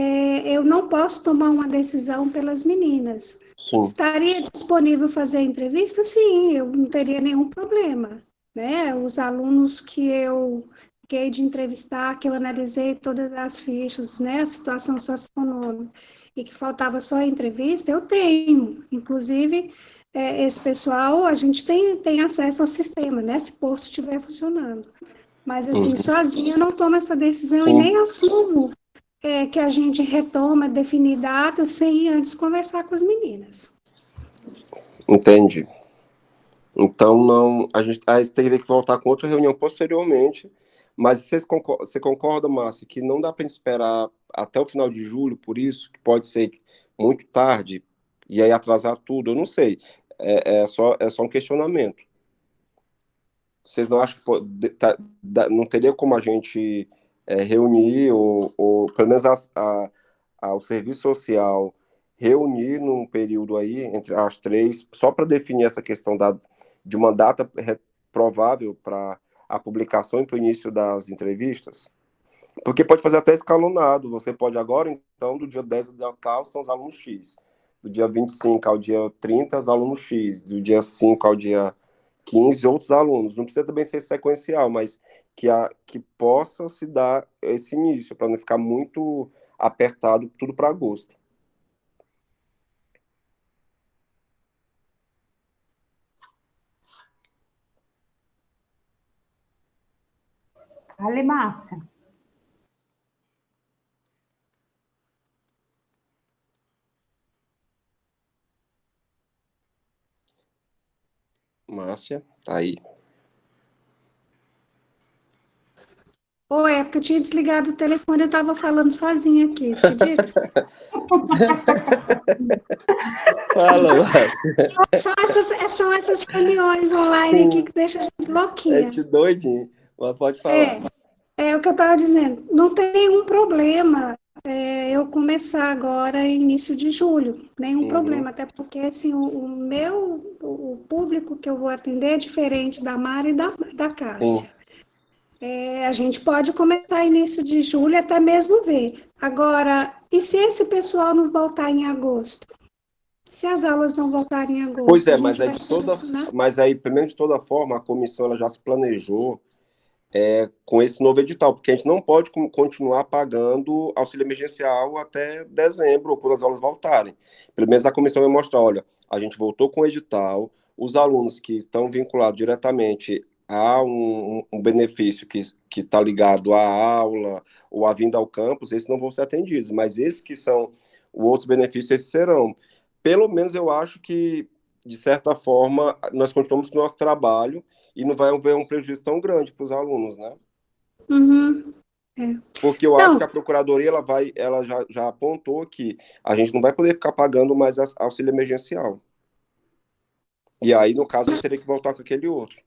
eu não posso tomar uma decisão pelas meninas. Sim. Estaria disponível fazer a entrevista? Sim, eu não teria nenhum problema, né? Os alunos que eu fiquei de entrevistar, que eu analisei todas as fichas, né? A situação socioeconômica, e que faltava só a entrevista, eu tenho. Inclusive, esse pessoal, a gente tem acesso ao sistema, né? Se o Porto estiver funcionando. Mas, assim, sozinha eu não tomo essa decisão e nem assumo que a gente retoma, definir datas, sem antes conversar com as meninas. Entendi. Então, a gente teria que voltar com outra reunião posteriormente. Mas você concorda, Márcia, que não dá para esperar até o final de julho, por isso, que pode ser muito tarde, e aí atrasar tudo? Eu não sei. É só um questionamento. Vocês não acham que não teria como a gente reunir, ou pelo menos o serviço social reunir num período aí, entre as 3, só para definir essa questão de uma data provável para a publicação e para o início das entrevistas? Porque pode fazer até escalonado. Você pode agora, então, do dia 10 de tal são os alunos X. Do dia 25 ao dia 30, os alunos X. Do dia 5 ao dia 15, outros alunos. Não precisa também ser sequencial, mas que possa se dar esse início, para não ficar muito apertado tudo para agosto. Vale, Márcia. Márcia, tá aí. É porque eu tinha desligado o telefone, eu estava falando sozinha aqui, acredita? Fala, Márcia. São essas reuniões online aqui que deixam a gente louquinha. É te doidinho, mas pode falar. É o que eu estava dizendo, não tem nenhum problema eu começar agora início de julho, nenhum problema, até porque assim, o público que eu vou atender é diferente da Mara e da Cássia. A gente pode começar início de julho, até mesmo ver. Agora, e se esse pessoal não voltar em agosto? Se as aulas não voltarem em agosto? Pois é, mas aí, pelo menos de toda forma, a comissão ela já se planejou com esse novo edital, porque a gente não pode continuar pagando auxílio emergencial até dezembro, ou quando as aulas voltarem. Pelo menos a comissão vai mostrar, olha, a gente voltou com o edital, os alunos que estão vinculados diretamente a um benefício que está ligado à aula ou à vinda ao campus, esses não vão ser atendidos, mas esses que são os outros benefícios, esses serão. Pelo menos eu acho que, de certa forma, nós continuamos com o nosso trabalho e não vai haver um prejuízo tão grande para os alunos, né? Uhum. Porque eu acho que a Procuradoria ela já apontou que a gente não vai poder ficar pagando mais auxílio emergencial. E aí, no caso, a gente teria que voltar com aquele outro.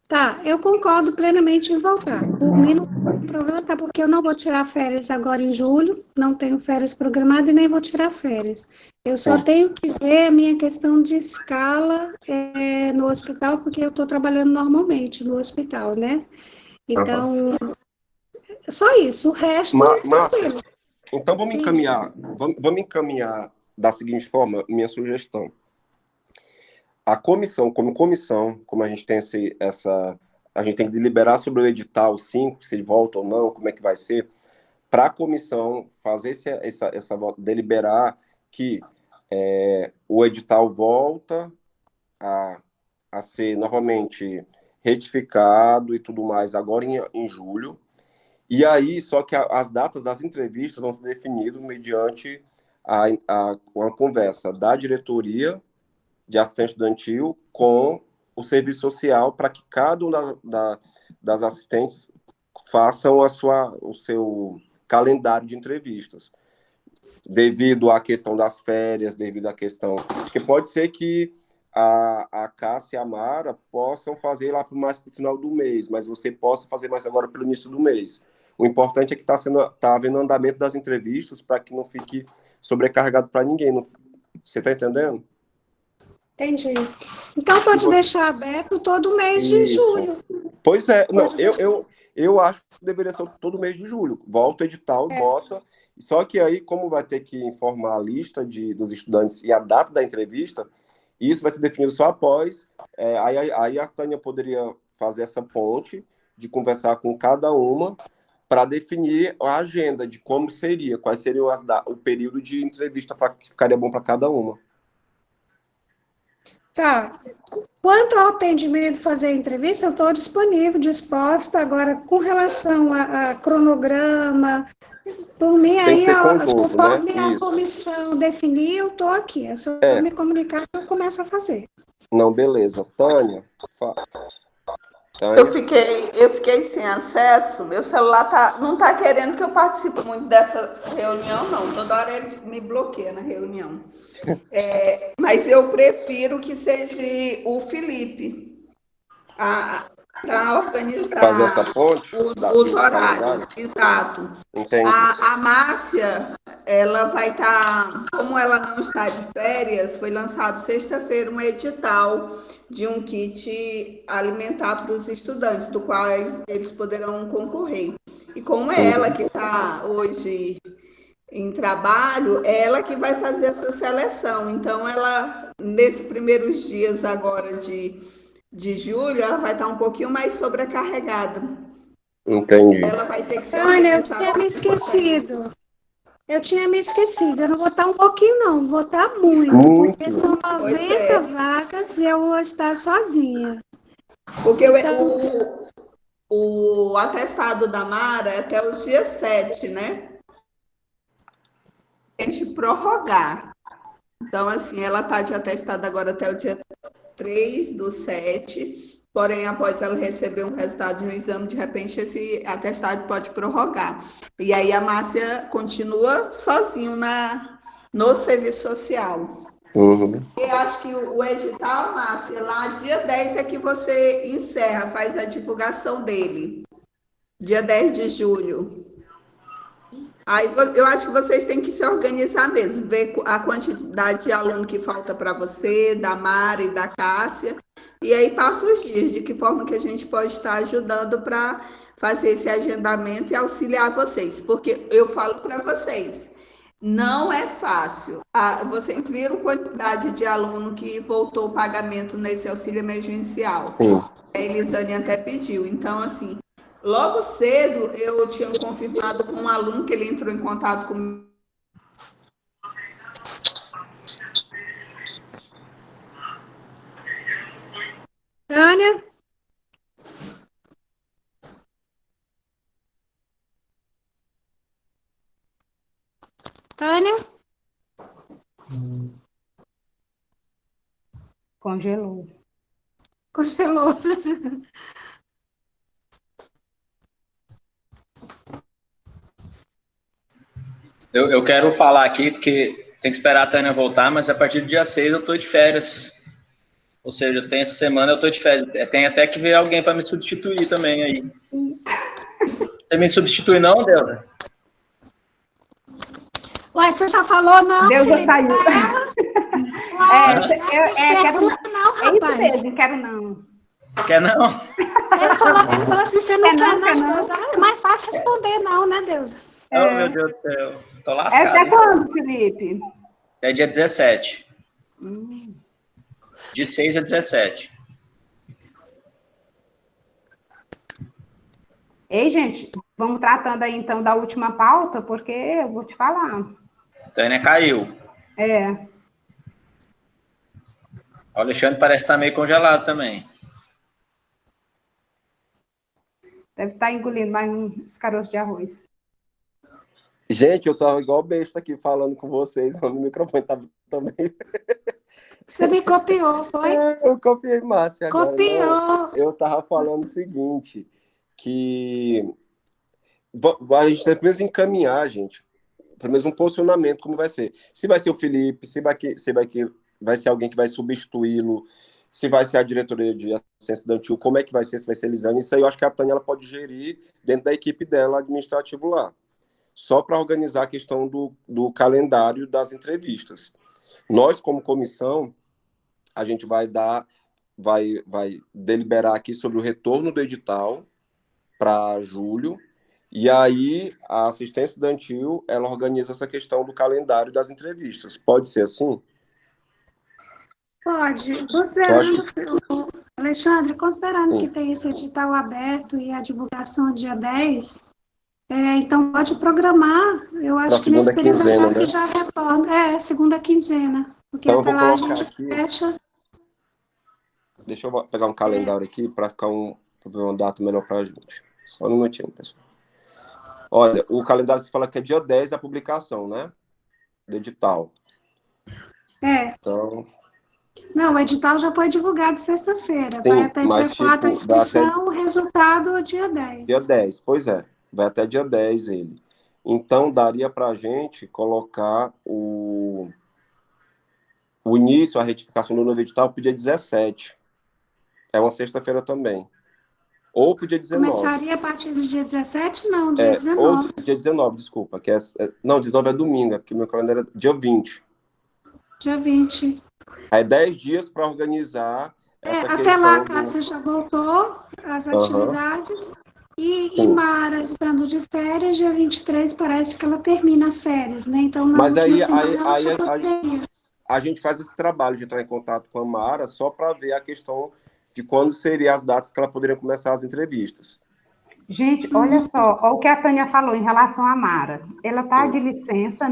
Tá, eu concordo plenamente em voltar. Por mim não tem problema, tá? Porque eu não vou tirar férias agora em julho, não tenho férias programadas e nem vou tirar férias. Eu só tenho que ver a minha questão de escala no hospital, porque eu estou trabalhando normalmente no hospital, né? Então, só isso. O resto, tranquilo. Então, vamos encaminhar da seguinte forma, minha sugestão. A comissão, como a gente tem a gente tem que deliberar sobre o edital 5, se ele volta ou não, como é que vai ser, para a comissão fazer deliberar que o edital volta a ser novamente retificado e tudo mais agora em julho, e aí só que as datas das entrevistas vão ser definidas mediante uma conversa da diretoria de assistente estudantil com o serviço social, para que cada uma das assistentes façam o seu calendário de entrevistas, devido à questão das férias, devido à questão... Porque pode ser que a Cássia e a Mara possam fazer lá mais para o final do mês, mas você possa fazer mais agora pelo início do mês. O importante é que está havendo andamento das entrevistas para que não fique sobrecarregado para ninguém. Você está entendendo? Entendi. Então, pode deixar aberto todo mês de julho. Pois é. Não, eu acho que deveria ser todo mês de julho. Volta o edital e bota. Só que aí, como vai ter que informar a lista dos estudantes e a data da entrevista, isso vai ser definido só após. Aí a Tânia poderia fazer essa ponte de conversar com cada uma para definir a agenda de como seria, quais seriam o período de entrevista que ficaria bom para cada uma. Tá. Quanto ao atendimento, fazer a entrevista, eu estou disponível, disposta. Agora, com relação a cronograma, por mim, aí, conforme a comissão definir, eu estou aqui. É só me comunicar que eu começo a fazer. Não, beleza. Tânia, Eu fiquei sem acesso, meu celular não está querendo que eu participe muito dessa reunião, não. Toda hora ele me bloqueia na reunião. Mas eu prefiro que seja o Felipe para organizar fazer essa ponte, os horários. Exato. A Márcia, ela vai estar, como ela não está de férias, foi lançado sexta-feira um edital de um kit alimentar para os estudantes, do qual eles poderão concorrer. E como é ela que está hoje em trabalho, é ela que vai fazer essa seleção. Então, ela, nesses primeiros dias agora de julho, ela vai estar um pouquinho mais sobrecarregada. Entendi. Ela vai ter que ser Olha, eu tinha me esquecido. Eu não vou estar um pouquinho, não. Vou estar muito. Porque são 90 vagas e eu vou estar sozinha. Porque então, o atestado da Mara é até o dia 7, né? A gente prorrogar. Então, assim, ela está de atestado agora até o dia 3/7, porém, após ela receber um resultado de um exame, de repente, esse atestado pode prorrogar. E aí a Márcia continua sozinho no serviço social. Eu acho que o edital, Márcia, lá dia 10 é que você encerra, faz a divulgação dele. Dia 10 de julho. Aí eu acho que vocês têm que se organizar mesmo, ver a quantidade de aluno que falta para você, da Mara e da Cássia, e aí passa os dias, de que forma que a gente pode estar ajudando para fazer esse agendamento e auxiliar vocês, porque eu falo para vocês, não é fácil. Vocês viram a quantidade de aluno que voltou o pagamento nesse auxílio emergencial. A Elisane até pediu, então assim, Logo cedo, eu tinha confirmado com um aluno que ele entrou em contato comigo. Tânia? Tânia? Congelou. Congelou. Eu quero falar aqui, porque tem que esperar a Tânia voltar, mas a partir do dia 6 eu estou de férias. Ou seja, tem essa semana eu estou de férias. Tem até que ver alguém para me substituir também aí. Você me substitui não, Deusa? Uai, você já falou não, Deusa Felipe? saiu. Quero não, É isso rapaz. mesmo, quero não. Quer não? Ele falou assim, você não quer quer não, não. Deusa. É mais fácil responder não, né, Deusa? Oh, meu Deus do céu. Tô É lascado. até quando, Felipe? É dia 17. De 6 a 17. Ei, gente, vamos tratando aí então da última pauta, porque eu vou te falar. Tânia caiu. O Alexandre parece estar meio congelado também. Deve estar engolindo mais uns caroços de arroz. Gente, eu tava igual besta aqui falando com vocês, mas o microfone tava também. Você me copiou, foi? Eu copiei Márcia agora. Copiou. Não, eu tava falando o seguinte, que a gente tem que mesmo encaminhar, gente, pelo menos um posicionamento, como vai ser. Se vai ser o Felipe, se vai ser alguém que vai substituí-lo, se vai ser a diretoria de assistência estudantil, como é que vai ser, se vai ser Elisane, isso aí eu acho que a Tânia ela pode gerir dentro da equipe dela, administrativo lá. Só para organizar a questão do calendário das entrevistas. Nós, como comissão, a gente vai deliberar aqui sobre o retorno do edital para julho, e aí a assistência estudantil, ela organiza essa questão do calendário das entrevistas. Pode ser assim? Pode. Considerando, Alexandre, considerando que tem esse edital aberto e a divulgação dia 10, então pode programar, eu acho que nesse período da classe já retorna. Segunda quinzena, porque então, até lá a gente fecha. Deixa eu pegar um calendário aqui para ficar ver uma data melhor para a gente. Só um minutinho, pessoal. Olha, o calendário se fala que é dia 10 a publicação, né? Do edital. Então... Não, o edital já foi divulgado sexta-feira. Vai até dia 4 a inscrição, o resultado dia 10. Dia 10, pois é. Vai até dia 10 ele. Então, daria para a gente colocar o início, a retificação do novo edital para o dia 17. É uma sexta-feira também. Ou para o dia 19. Começaria a partir do dia 17? Não, dia 19. Ou dia 19, desculpa. Não, 19 é domingo, porque meu calendário é dia 20. Dia 20. É 10 dias para organizar essa questão. Até lá a Cássia já voltou às atividades. E Mara, estando de férias, dia 23, parece que ela termina as férias, né? Então, na última semana, ela já poderia. A gente faz esse trabalho de entrar em contato com a Mara só para ver a questão de quando seriam as datas que ela poderia começar as entrevistas. Gente, olha só, olha o que a Tânia falou em relação à Mara. Ela está de licença,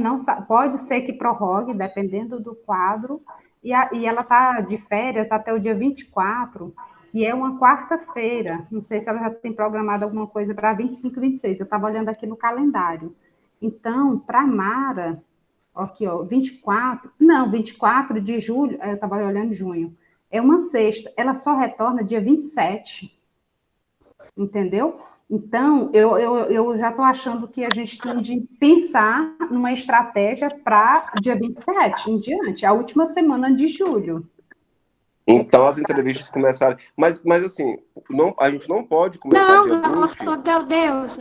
pode ser que prorrogue, dependendo do quadro, e ela está de férias até o dia 24, que é uma quarta-feira. Não sei se ela já tem programado alguma coisa para 25 e 26. Eu estava olhando aqui no calendário. Então, para a Mara, aqui, ó, 24 de julho, eu estava olhando junho, é uma sexta. Ela só retorna dia 27. Entendeu? Então, eu já estou achando que a gente tem de pensar numa estratégia para dia 27 em diante, a última semana de julho. Então, as entrevistas começaram... Mas assim, a gente não pode começar dia 20... Não, Deus.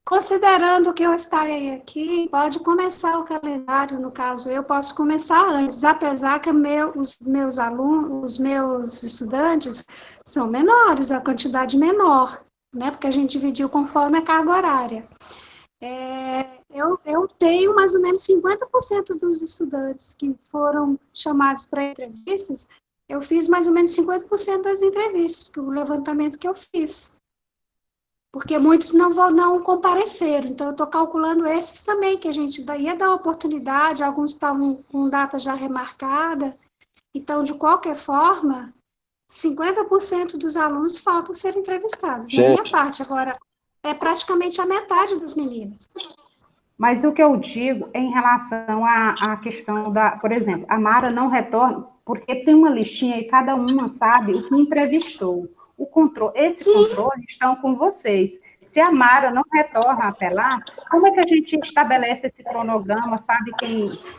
Considerando que eu estarei aqui, pode começar o calendário, no caso, eu posso começar antes, apesar que os meus alunos, os meus estudantes são menores, a quantidade menor, né? Porque a gente dividiu conforme a carga horária. Eu tenho mais ou menos 50% dos estudantes que foram chamados para entrevistas, eu fiz mais ou menos 50% das entrevistas, o levantamento que eu fiz. porque muitos não compareceram. Então, eu estou calculando esses também, que a gente ia dar oportunidade, alguns estavam com data já remarcada. Então, de qualquer forma, 50% dos alunos faltam ser entrevistados. Na minha parte, agora, é praticamente a metade das meninas. Mas o que eu digo é em relação à questão da, por exemplo, a Mara não retorna, porque tem uma listinha e cada uma sabe o que entrevistou. Esse controle estão com vocês. Se a Mara não retorna a apelar, como é que a gente estabelece esse cronograma, sabe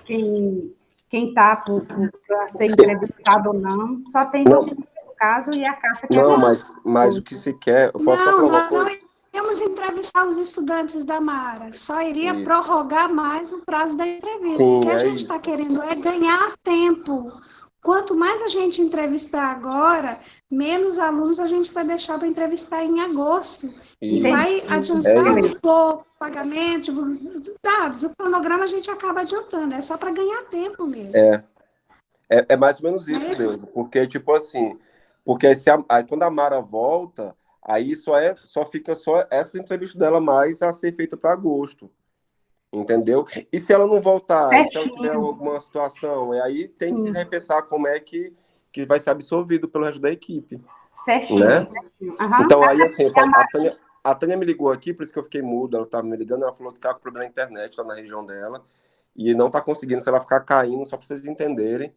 quem está para ser entrevistado ou não? Só tem você no caso e a Caixa que não, mas o que se quer... Eu posso falar uma coisa? Não íamos entrevistar os estudantes da Mara, só iria prorrogar mais o prazo da entrevista. Sim, o que a gente está querendo é ganhar tempo. Quanto mais a gente entrevistar agora, menos alunos a gente vai deixar para entrevistar em agosto. E vai adiantar um pouco o pagamento, dados. O cronograma a gente acaba adiantando, é só para ganhar tempo mesmo. É mais ou menos isso mesmo, porque, tipo assim, aí quando a Mara volta, aí só fica essa entrevista dela mais a ser feita para agosto. Entendeu? E se ela não voltar, se ela tiver alguma situação, aí tem que repensar como é que vai ser absorvido pelo resto da equipe. Certinho. Né? Então, aí, assim, a Tânia me ligou aqui, por isso que eu fiquei mudo, ela estava me ligando, ela falou que está com problema na internet lá na região dela, e não está conseguindo, se ela ficar caindo, só para vocês entenderem.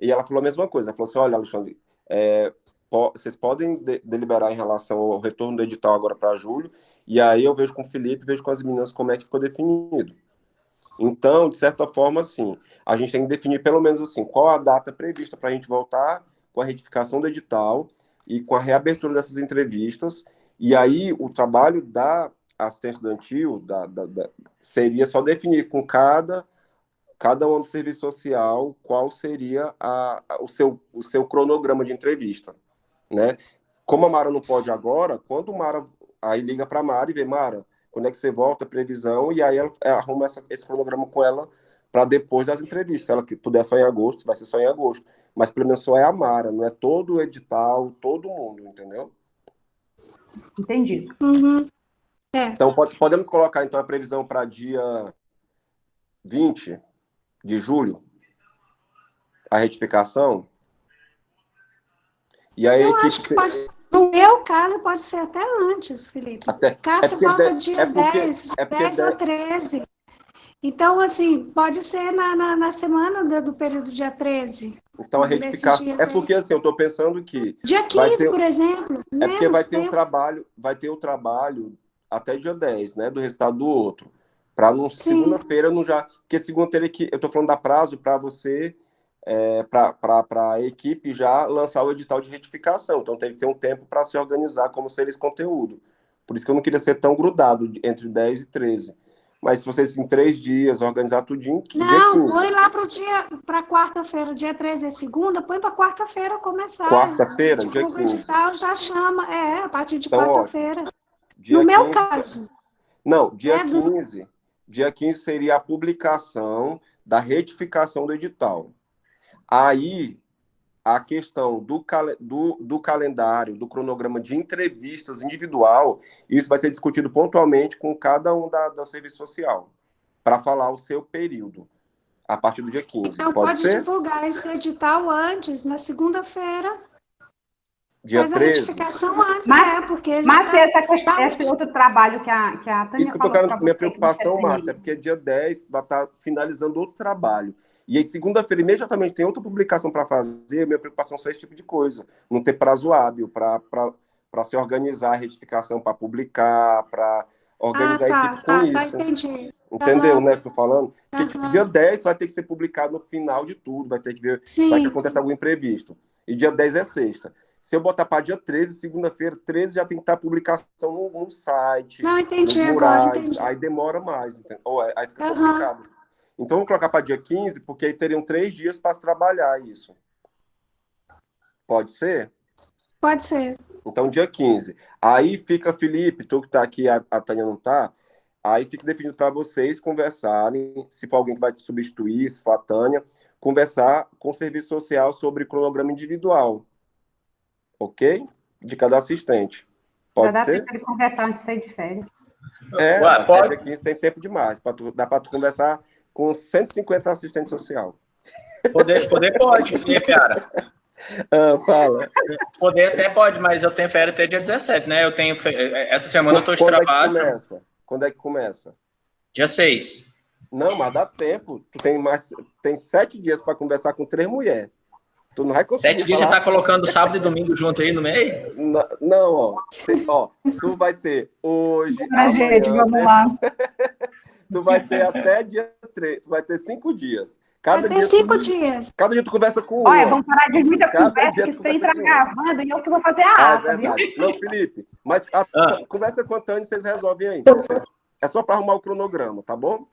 E ela falou a mesma coisa, ela falou assim, olha, Alexandre, vocês podem deliberar em relação ao retorno do edital agora para julho, e aí eu vejo com o Felipe, vejo com as meninas como é que ficou definido. Então, de certa forma, assim, a gente tem que definir pelo menos assim, qual a data prevista para a gente voltar com a retificação do edital e com a reabertura dessas entrevistas, e aí o trabalho da assistente estudantil seria só definir com cada um do serviço social qual seria o seu cronograma de entrevista. Né? Como a Mara não pode agora, quando a Mara aí liga para a Mara e vê, Mara, quando é que você volta, previsão, e aí ela arruma esse cronograma com ela para depois das entrevistas. Se ela puder só em agosto, vai ser só em agosto. Mas pelo menos só é a Mara, não é todo o edital, todo mundo, entendeu? Entendi. Então, podemos colocar então a previsão para dia 20 de julho, a retificação? E aí a equipe... No meu caso, pode ser até antes, Felipe. Cássio volta dia 10 ou 13. Então, assim, pode ser na semana do período dia 13. Então, a retificação... porque, assim, eu estou pensando que... Dia 15, por exemplo. É porque vai ter o trabalho até dia 10, né, do resultado do outro. Para segunda-feira não já... Porque segunda-feira eu estou falando da prazo para você... para a equipe já lançar o edital de retificação. Então, tem que ter um tempo para se organizar como ser esse conteúdo. Por isso que eu não queria ser tão grudado entre 10 e 13. Mas se vocês, em 3 dias, organizar tudinho... Não, põe lá para quarta-feira, dia 13 é segunda, põe para quarta-feira começar. Quarta-feira, dia 15. O edital já chama, a partir de então, quarta-feira. No meu caso. Não, dia 15. Dia 15 seria a publicação da retificação do edital. Aí, a questão do calendário, do cronograma de entrevistas individual, isso vai ser discutido pontualmente com cada um da serviço social, para falar o seu período, a partir do dia 15. Então, pode divulgar esse edital antes, na segunda-feira. Dia faz 13. A retificação antes, porque... Márcia, esse outro trabalho que a Tânia isso que eu tô minha preocupação, Márcia, é porque dia 10 vai estar finalizando outro trabalho. E aí, segunda-feira, imediatamente, tem outra publicação para fazer. Minha preocupação só é esse tipo de coisa. Não ter prazo hábil para se organizar a retificação, para publicar, para organizar a equipe com isso. Entendi. Entendeu, né, que eu tô falando? Porque tipo, dia 10 vai ter que ser publicado no final de tudo, vai ter que ver, vai que acontecer algum imprevisto. E dia 10 é sexta. Se eu botar para dia 13, segunda-feira, 13 já tem que estar a publicação no site. Não, entendi nos agora, murais, entendi. Aí demora mais, aí fica complicado. Então, vamos colocar para dia 15, porque aí teriam 3 dias para se trabalhar isso. Pode ser? Pode ser. Então, dia 15. Aí fica, Felipe, tu que está aqui, a Tânia não está, aí fica definido para vocês conversarem, se for alguém que vai te substituir, se for a Tânia, conversar com o serviço social sobre cronograma individual. Ok? De cada assistente. Pode dá ser? tempo de conversar antes de sair de férias. Ué, até pode. dia 15 tem tempo demais. Dá para tu conversar com 150 assistentes sociais. Poder pode, né, cara? Fala. Poder até pode, mas eu tenho férias até dia 17, né? Essa semana eu tô de trabalho. Quando é que começa? Dia 6. Não, mas dá tempo. Tu tem 7 dias para conversar com 3 mulheres. Tu não vai conseguir 7 dias falar... você tá colocando sábado e domingo junto aí no meio? Não, ó. Tu vai ter hoje, amanhã... Gente, vamos lá. Tu vai ter até dia 3. Tu vai ter 5 dias. Vai ter 5 dias. Cada dia tu conversa com um. Olha, vamos parar de muita Cada conversa, dia que tu você entra conversa com um. gravando e eu que vou fazer a É ata, viu? verdade. Não, Felipe, mas conversa com a Tânia e vocês resolvem aí. É só para arrumar o cronograma, tá bom?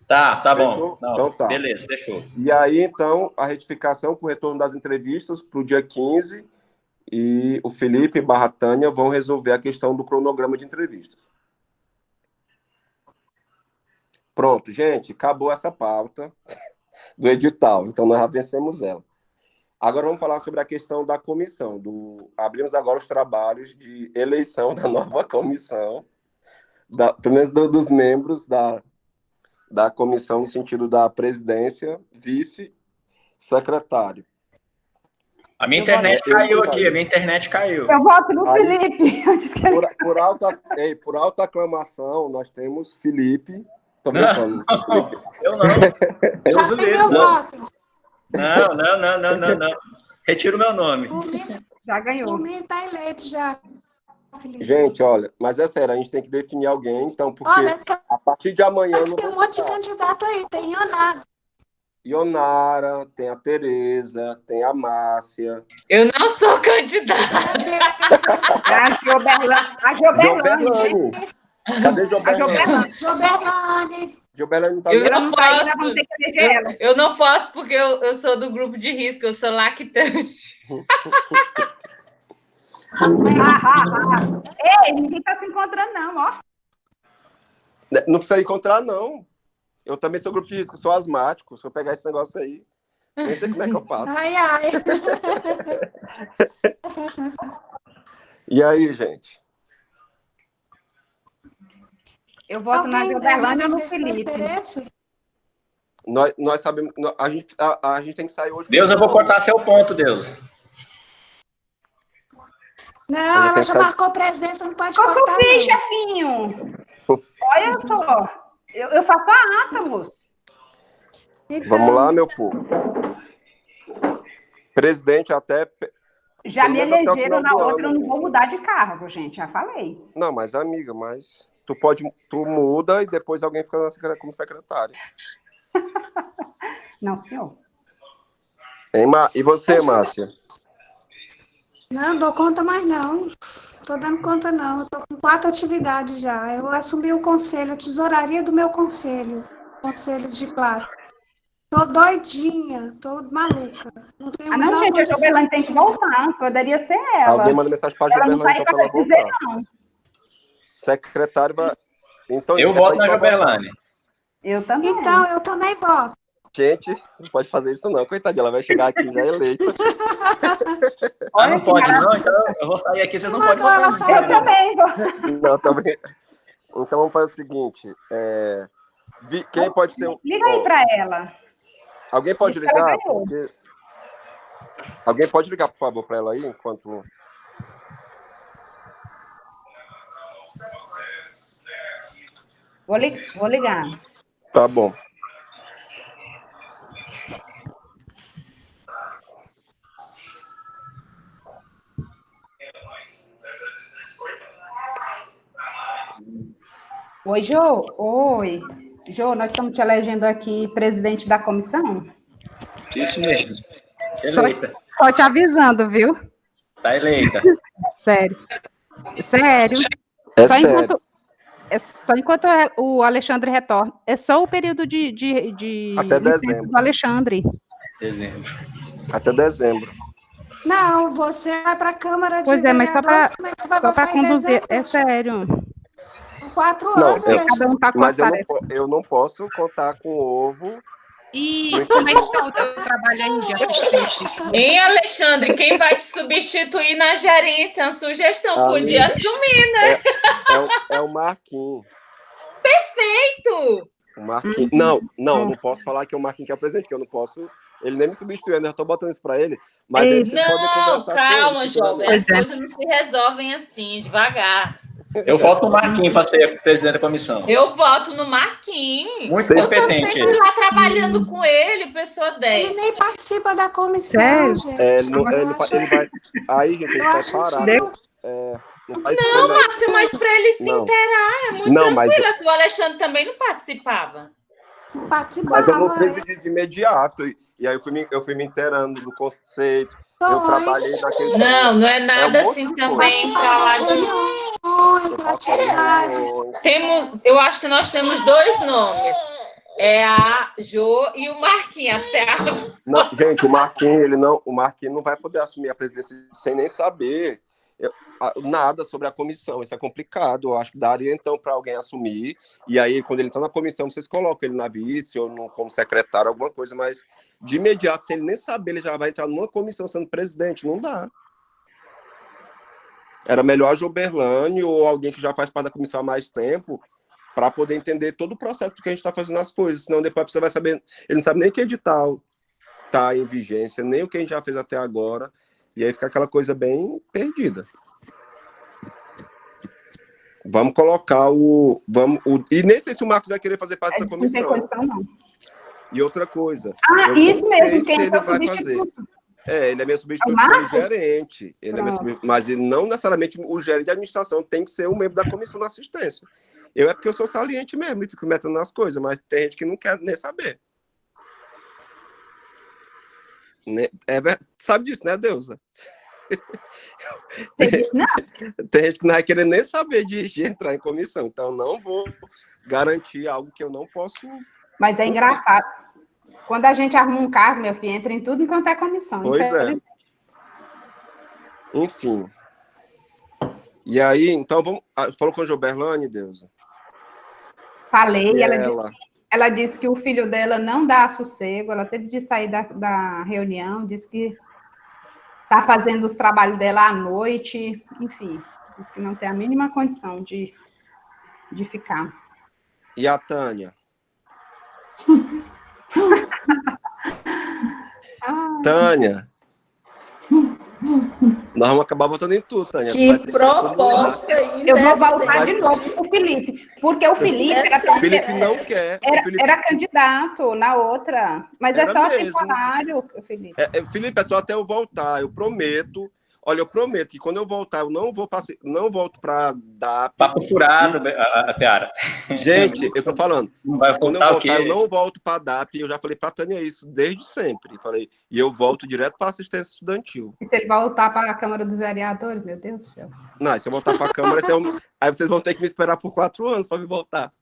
Tá bom. Fechou? Não, Então tá. Beleza, fechou. E aí, então, a retificação com o retorno das entrevistas para o dia 15 e o Felipe e a Tânia vão resolver a questão do cronograma de entrevistas. Pronto, gente, acabou essa pauta do edital, então nós já vencemos ela. Agora vamos falar sobre a questão da comissão. Abrimos agora os trabalhos de eleição da nova comissão, pelo menos dos membros da comissão, no sentido da presidência, vice, secretário. A minha internet caiu aqui, a minha internet caiu. Eu voto no Felipe. Por alta aclamação, nós temos Felipe. Tô brincando. Felipe. Eu não. Já tem meu voto. Não. Retiro o meu nome. Já ganhou. Por mim tá eleito já. Felipe. Gente, olha, mas é sério, a gente tem que definir alguém, então, porque a partir de amanhã... Tem um monte de candidato aí, tem Ionara, tem a Tereza, tem a Márcia. Eu não sou candidata. A Joberlane. Cadê Joberlane? Joberlane não tá Eu não posso. Vamos ter que eleger ela. Eu não posso porque eu sou do grupo de risco, eu sou lactante. Ei, ninguém tá se encontrando, não, ó. Não precisa encontrar, não. Eu também sou grupo de risco, sou asmático. Se eu pegar esse negócio aí, nem sei como é que eu faço. Ai. E aí, gente? Eu voto na Joberlane ou no Felipe. Nós sabemos... A gente tem que sair hoje... Deus, eu vou cortar seu ponto, Deus. Não, ela já marcou presença, não pode cortar. Qual que eu fiz, chefinho? Olha só. Eu faço a ata, moço. Então... Vamos lá, meu povo. Presidente até... Já me elegeram na outra, eu não vou mudar de cargo, gente. Já falei. Não, mas amiga, tu muda e depois alguém fica como secretária. Não, senhor. E você, Márcia? Não dou conta mais, não. Estou dando conta, não. Estou com 4 atividades já. Eu assumi o conselho, a tesouraria do meu conselho de classe. Estou doidinha, estou maluca. Não tenho não, gente, a Joberlane tem que voltar. Poderia ser ela. Alguém manda mensagem para a Joberlane só para ela dizer, voltar. não. Secretário... Então, eu voto na Joberlane. Eu também. Então, eu também voto. Gente, não pode fazer isso não, coitadinha, ela vai chegar aqui já eleita. Não pode não, então eu vou sair aqui, vocês não podem votar. Eu também vou. Não, também. Então vamos fazer o seguinte, quem pode ser... Liga aí para ela. Alguém pode ligar? Alguém pode ligar, por favor, para ela aí, enquanto... Vou ligar. Tá bom. Oi, Jô. Oi. Jô, nós estamos te elegendo aqui presidente da comissão. Isso mesmo. Só te avisando, viu? Tá eleita. Sério. Sério. Só enquanto o Alexandre retorna. É só o período de até dezembro. Do Alexandre. Dezembro. Até dezembro. Não, você vai para a Câmara de Vereadores. Pois é, mas só para conduzir. Dezembro, é sério. 4 anos, cada um tá com mas eu não posso contar com o ovo. E como é que está o teu trabalho aí de assistente? Hein, Alexandre, quem vai te substituir na gerência? Uma sugestão, podia assumir, né? É o Marquinhos. Perfeito! O Marquinhos. Não, eu não posso falar que é o Marquinhos que é o presidente, que eu não posso. Ele nem me substituiu, ainda estou botando isso para ele. Mas aí vocês podem conversar calma, com ele, jovem. As coisas não se resolvem assim, devagar. Eu voto no Marquinhos para ser presidente da comissão. Eu voto no Marquinhos. Muito competente. Eu lá trabalhando com ele, pessoa 10. Ele nem participa da comissão, Sério? gente. Ele vai. Aí, gente, ele vai parar. Não, Márcio, mas para ele se inteirar é muito tranquilo. O Alexandre também não participava. Mas eu não presidi de imediato. E aí eu fui me inteirando do conceito. Eu trabalhei naquele. Não é nada assim também para lá eu acho que nós temos 2 nomes. É a Jo e o Marquinhos. Não, gente, o Marquinhos não vai poder assumir a presidência sem nem saber nada sobre a comissão. Isso é complicado. Eu acho que daria então para alguém assumir. E aí, quando ele está na comissão, vocês colocam ele na vice ou como secretário, alguma coisa. Mas de imediato, sem ele nem saber, ele já vai entrar numa comissão sendo presidente. Não dá. Era melhor a Joberlane ou alguém que já faz parte da comissão há mais tempo para poder entender todo o processo do que a gente está fazendo as coisas. Senão depois você vai saber... Ele não sabe nem que edital está em vigência, nem o que a gente já fez até agora. E aí fica aquela coisa bem perdida. Vamos colocar e nem sei se o Marcos vai querer fazer parte da comissão. Não tem condição, não. E outra coisa. Isso mesmo, quem é o substituto? Ele é meu substituto como gerente. Mas não necessariamente o gerente de administração tem que ser um membro da comissão de assistência. É porque eu sou saliente mesmo e fico metendo nas coisas, mas tem gente que não quer nem saber. Sabe disso, né, Deusa? Tem gente que não vai querer nem saber de entrar em comissão, então não vou garantir algo que eu não posso. Mas é engraçado. Quando a gente arruma um cargo, meu filho, entra em tudo enquanto é comissão. Pois é. Enfim. E aí, então, falou com a Joberlane, Deusa? Falei, e ela disse que o filho dela não dá sossego, ela teve de sair da reunião, disse que está fazendo os trabalhos dela à noite, enfim, disse que não tem a mínima condição de ficar. E a Tânia? Tânia, nós vamos acabar votando em tudo, Tânia. Que proposta! Eu vou voltar de novo para o Felipe, porque o Felipe não quer. Era candidato na outra, mas é só temporário, Felipe. Felipe, é só até eu voltar, eu prometo. Olha, eu prometo que quando eu voltar, eu não volto para DAP. Papo furado, Piara. Gente, eu tô falando. Quando eu voltar, eu não volto para DAP. Eu já falei para a Tânia isso desde sempre. E eu volto direto para assistência estudantil. E se ele voltar para a Câmara dos Vereadores, meu Deus do céu. Não, se eu voltar para a Câmara, aí vocês vão ter que me esperar por 4 anos para me voltar.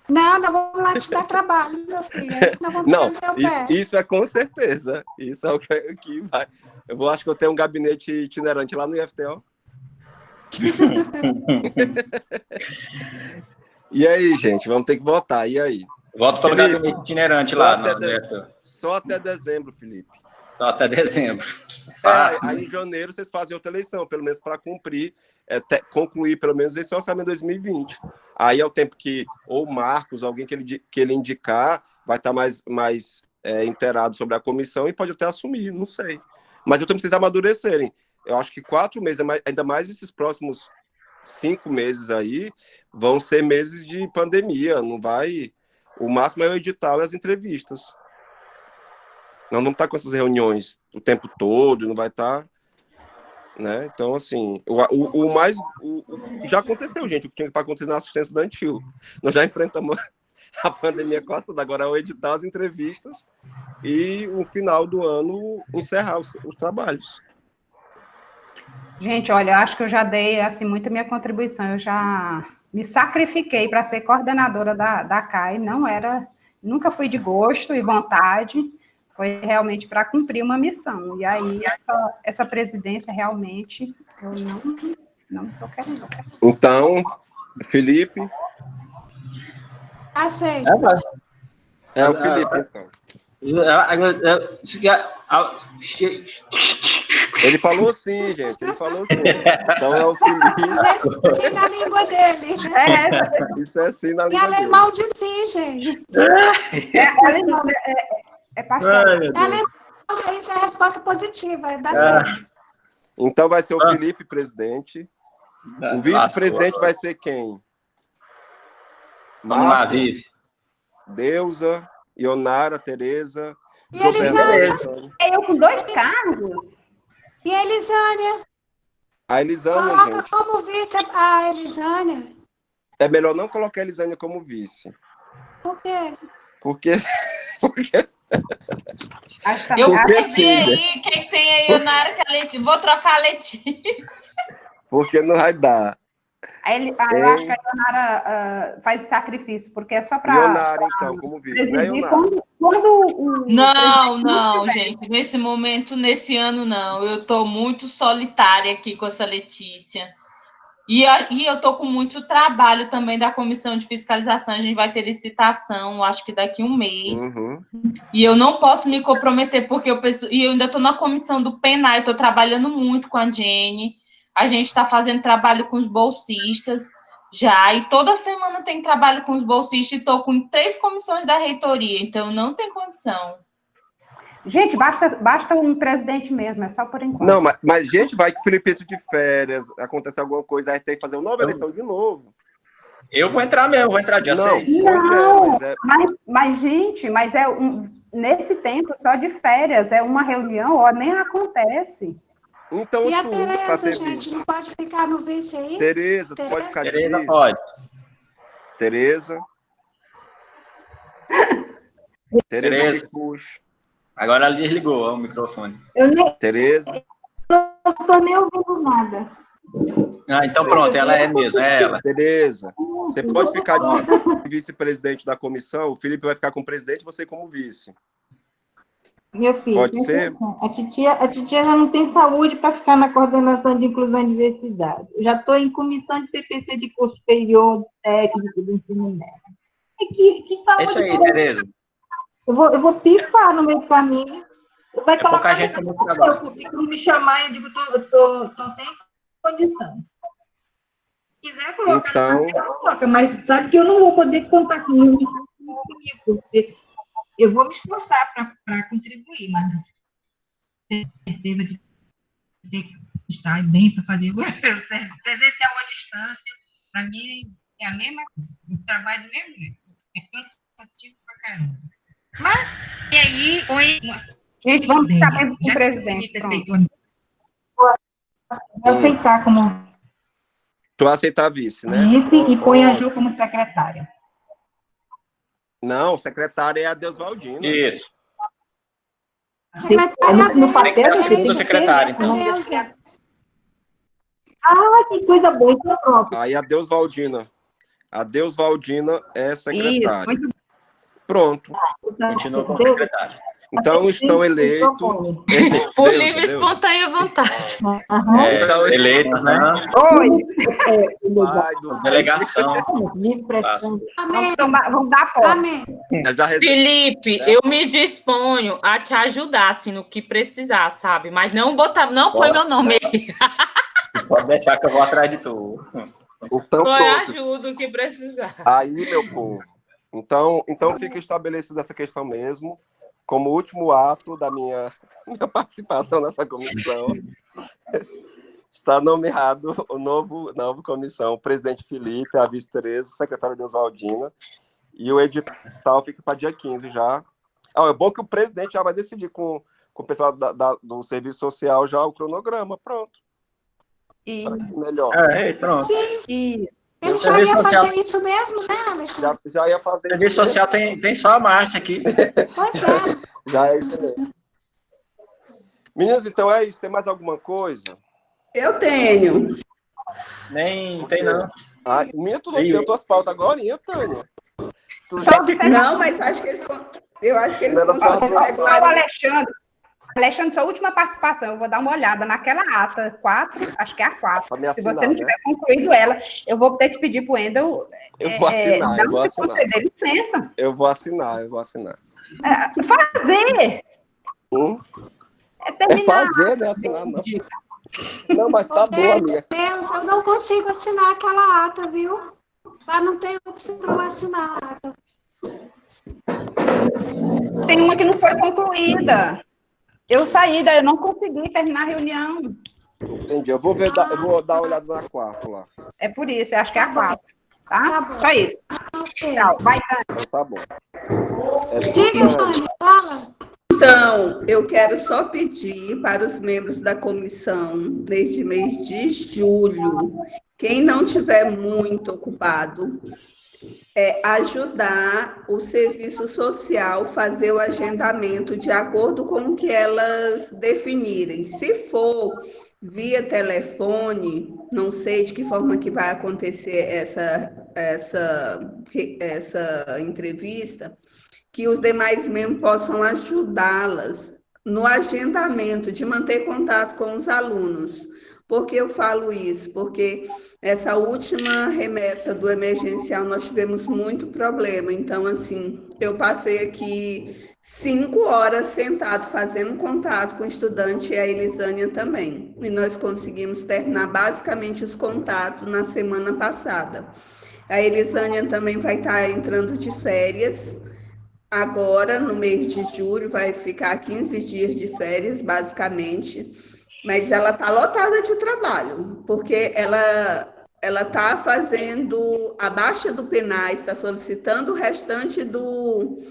Nada, vamos lá te dar trabalho, meu filho. Não, isso é com certeza. Isso é o que vai. Acho que eu tenho um gabinete itinerante lá no IFTO. E aí, gente, vamos ter que votar. E aí? Voto pelo gabinete itinerante lá. Só até dezembro, Felipe. Só até dezembro. Aí em janeiro vocês fazem outra eleição, pelo menos para concluir pelo menos esse orçamento 2020. Aí é o tempo que ou o Marcos, alguém que ele indicar, vai estar mais inteirado sobre a comissão e pode até assumir, não sei. Mas eu tenho que vocês amadurecerem. Eu acho que 4 meses, ainda mais esses próximos 5 meses aí, vão ser meses de pandemia. Não vai. O máximo é o edital e as entrevistas. Nós não vamos estar com essas reuniões o tempo todo, não vai estar, né? Então, assim, já aconteceu, gente, o que tinha para acontecer na assistência estudantil. Nós já enfrentamos a pandemia quase toda, agora é o edital, as entrevistas e no final do ano encerrar os trabalhos. Gente, olha, eu acho que eu já dei, assim, muito a minha contribuição, eu já me sacrifiquei para ser coordenadora da CAI, nunca fui de gosto e vontade, foi realmente para cumprir uma missão. E aí, essa presidência, realmente, eu não estou querendo. Então, Felipe? Aceito. É o Felipe, então. Ele falou sim, gente. Ele falou sim. Então é o Felipe. Isso é sim na língua dele. Isso é sim na Em língua dele. alemão de sim, gente. Alemão, é pastor. Isso é a resposta positiva, dá certo. Então vai ser o Felipe presidente. O vice-presidente vai ser quem? Vamos lá, vice. Deusa, Ionara, Tereza. E a Elisânia? Eu com 2 cargos? E a Elisânia? A Elisânia, Coloca gente. como vice a Elisânia. É melhor não colocar a Elisânia como vice. Por quê? Porque Eu Porque pensei sim, né? aí, quem tem aí, Ionara, que a Letícia. Vou trocar a Letícia. Porque não vai dar. Eu acho que a Ionara faz sacrifício, porque é só para... Ionara, então, como vice, né, Ionara? Não, gente. Nesse momento, nesse ano, não. Eu estou muito solitária aqui com essa Letícia. E eu estou com muito trabalho também da comissão de fiscalização. A gente vai ter licitação, acho que daqui a um mês. Uhum. E eu não posso me comprometer, porque eu ainda estou na comissão do PENAI, estou trabalhando muito com a Jenny. A gente está fazendo trabalho com os bolsistas já, e toda semana tem trabalho com os bolsistas, e estou com 3 comissões da reitoria, então não tem condição. Gente, basta um presidente mesmo, é só por enquanto. Não, mas gente, vai que o Felipe entra de férias, acontece alguma coisa, aí tem que fazer uma nova eleição de novo. Eu vou entrar mesmo, vou entrar dia 6. Mas, gente, nesse tempo só de férias, é uma reunião, ó, nem acontece. Então, e a Tereza, gente, não pode ficar no vice aí? Tereza, tu pode ficar de Tereza vice? pode. Tereza que puxa. Agora ela desligou o microfone. Tereza. Não estou nem ouvindo nada. Então pronto, ela é mesmo, é ela. Tereza, você pode ficar de vice-presidente da comissão, o Felipe vai ficar como presidente e você como vice. Meu filho, pode ser? A titia já não tem saúde para ficar na coordenação de inclusão e diversidade. Eu já estou em comissão de PPC de curso superior, técnico do ensino médio. Que saúde? É isso aí, Tereza. Eu vou pifar no meio do caminho. Vai colocar pouca gente no trabalho. Não me chamar, eu digo, estou sem condição. Se quiser colocar, então... coloca, mas sabe que eu não vou poder contar comigo, porque eu vou me esforçar para contribuir, mas tenho certeza de ter que estar bem para fazer presencial à distância, para mim é a mesma coisa, o trabalho do mesmo jeito, é cansativo para caramba. Mas, e aí, gente, vamos ficar bem com o presidente. Vou aceitar como... Tu vai aceitar vice, né? E põe a Ju como secretária. Não, secretária é a Deusvaldina. Isso. No papel da segunda secretária, então. Que coisa boa, então pronto. Aí a Deusvaldina. A Deusvaldina é secretária. Isso, pronto. Continua como secretária. Então estão eleitos. Por livre e espontânea vontade. Eleitos, né? Oi. Delegação. Amém. Vamos dar posse. Felipe, eu me disponho a te ajudar, assim, no que precisar, sabe? Mas não põe meu nome aí. Pode deixar que eu vou atrás de tu. Então, ajuda o que precisar. Aí, meu povo. Então fica estabelecido essa questão mesmo. Como último ato da minha participação nessa comissão, está nomeado o nova comissão, o presidente Felipe, a vice Tereza, a secretária Deusvaldina, e o edital fica para dia 15 já. É bom que o presidente já vai decidir com o pessoal do serviço social já o cronograma, pronto. Melhor. Pronto. Sim. Eu já ia fazer isso mesmo, né, Alexandre? Já ia fazer isso. O serviço social tem só a Márcia aqui. Pois é. Já é isso mesmo. Meninas, então é isso. Tem mais alguma coisa? Eu tenho. Nem tem, não. Minha, tu não tem tuas pautas agora, Tânia? Não, mas acho que eu acho que eles vão Alexandre, sua última participação, eu vou dar uma olhada naquela ata 4, acho que é a 4. Se você não tiver concluído ela, eu vou ter que pedir para o Wendel eu vou assinar. conceder licença. Eu vou assinar. Fazer! É terminar. fazer, né? Assinar, não. Não, mas tá bom, amiga. Deus, eu não consigo assinar aquela ata, viu? Lá não tem opção para eu assinar a ata. Tem uma que não foi concluída. Eu saí, daí eu não consegui terminar a reunião. Entendi. Eu vou dar uma olhada na quarta lá. É por isso, eu acho que é a 4. Tá? Tá bom. Só isso. Ok. Tchau. Vai, Tânia. Então tá bom. Diga, Tânia, fala. Então, eu quero só pedir para os membros da comissão, neste mês de julho, quem não tiver muito ocupado, ajudar o serviço social a fazer o agendamento de acordo com o que elas definirem. Se for via telefone, não sei de que forma que vai acontecer essa entrevista, que os demais membros possam ajudá-las no agendamento, de manter contato com os alunos. Por que eu falo isso? Porque essa última remessa do emergencial nós tivemos muito problema. Então, assim, eu passei aqui 5 horas sentado fazendo contato com o estudante e a Elisânia também. E nós conseguimos terminar basicamente os contatos na semana passada. A Elisânia também vai estar entrando de férias. Agora, no mês de julho, vai ficar 15 dias de férias, basicamente, mas ela está lotada de trabalho, porque ela está fazendo a baixa do PNAE, está solicitando o restante dos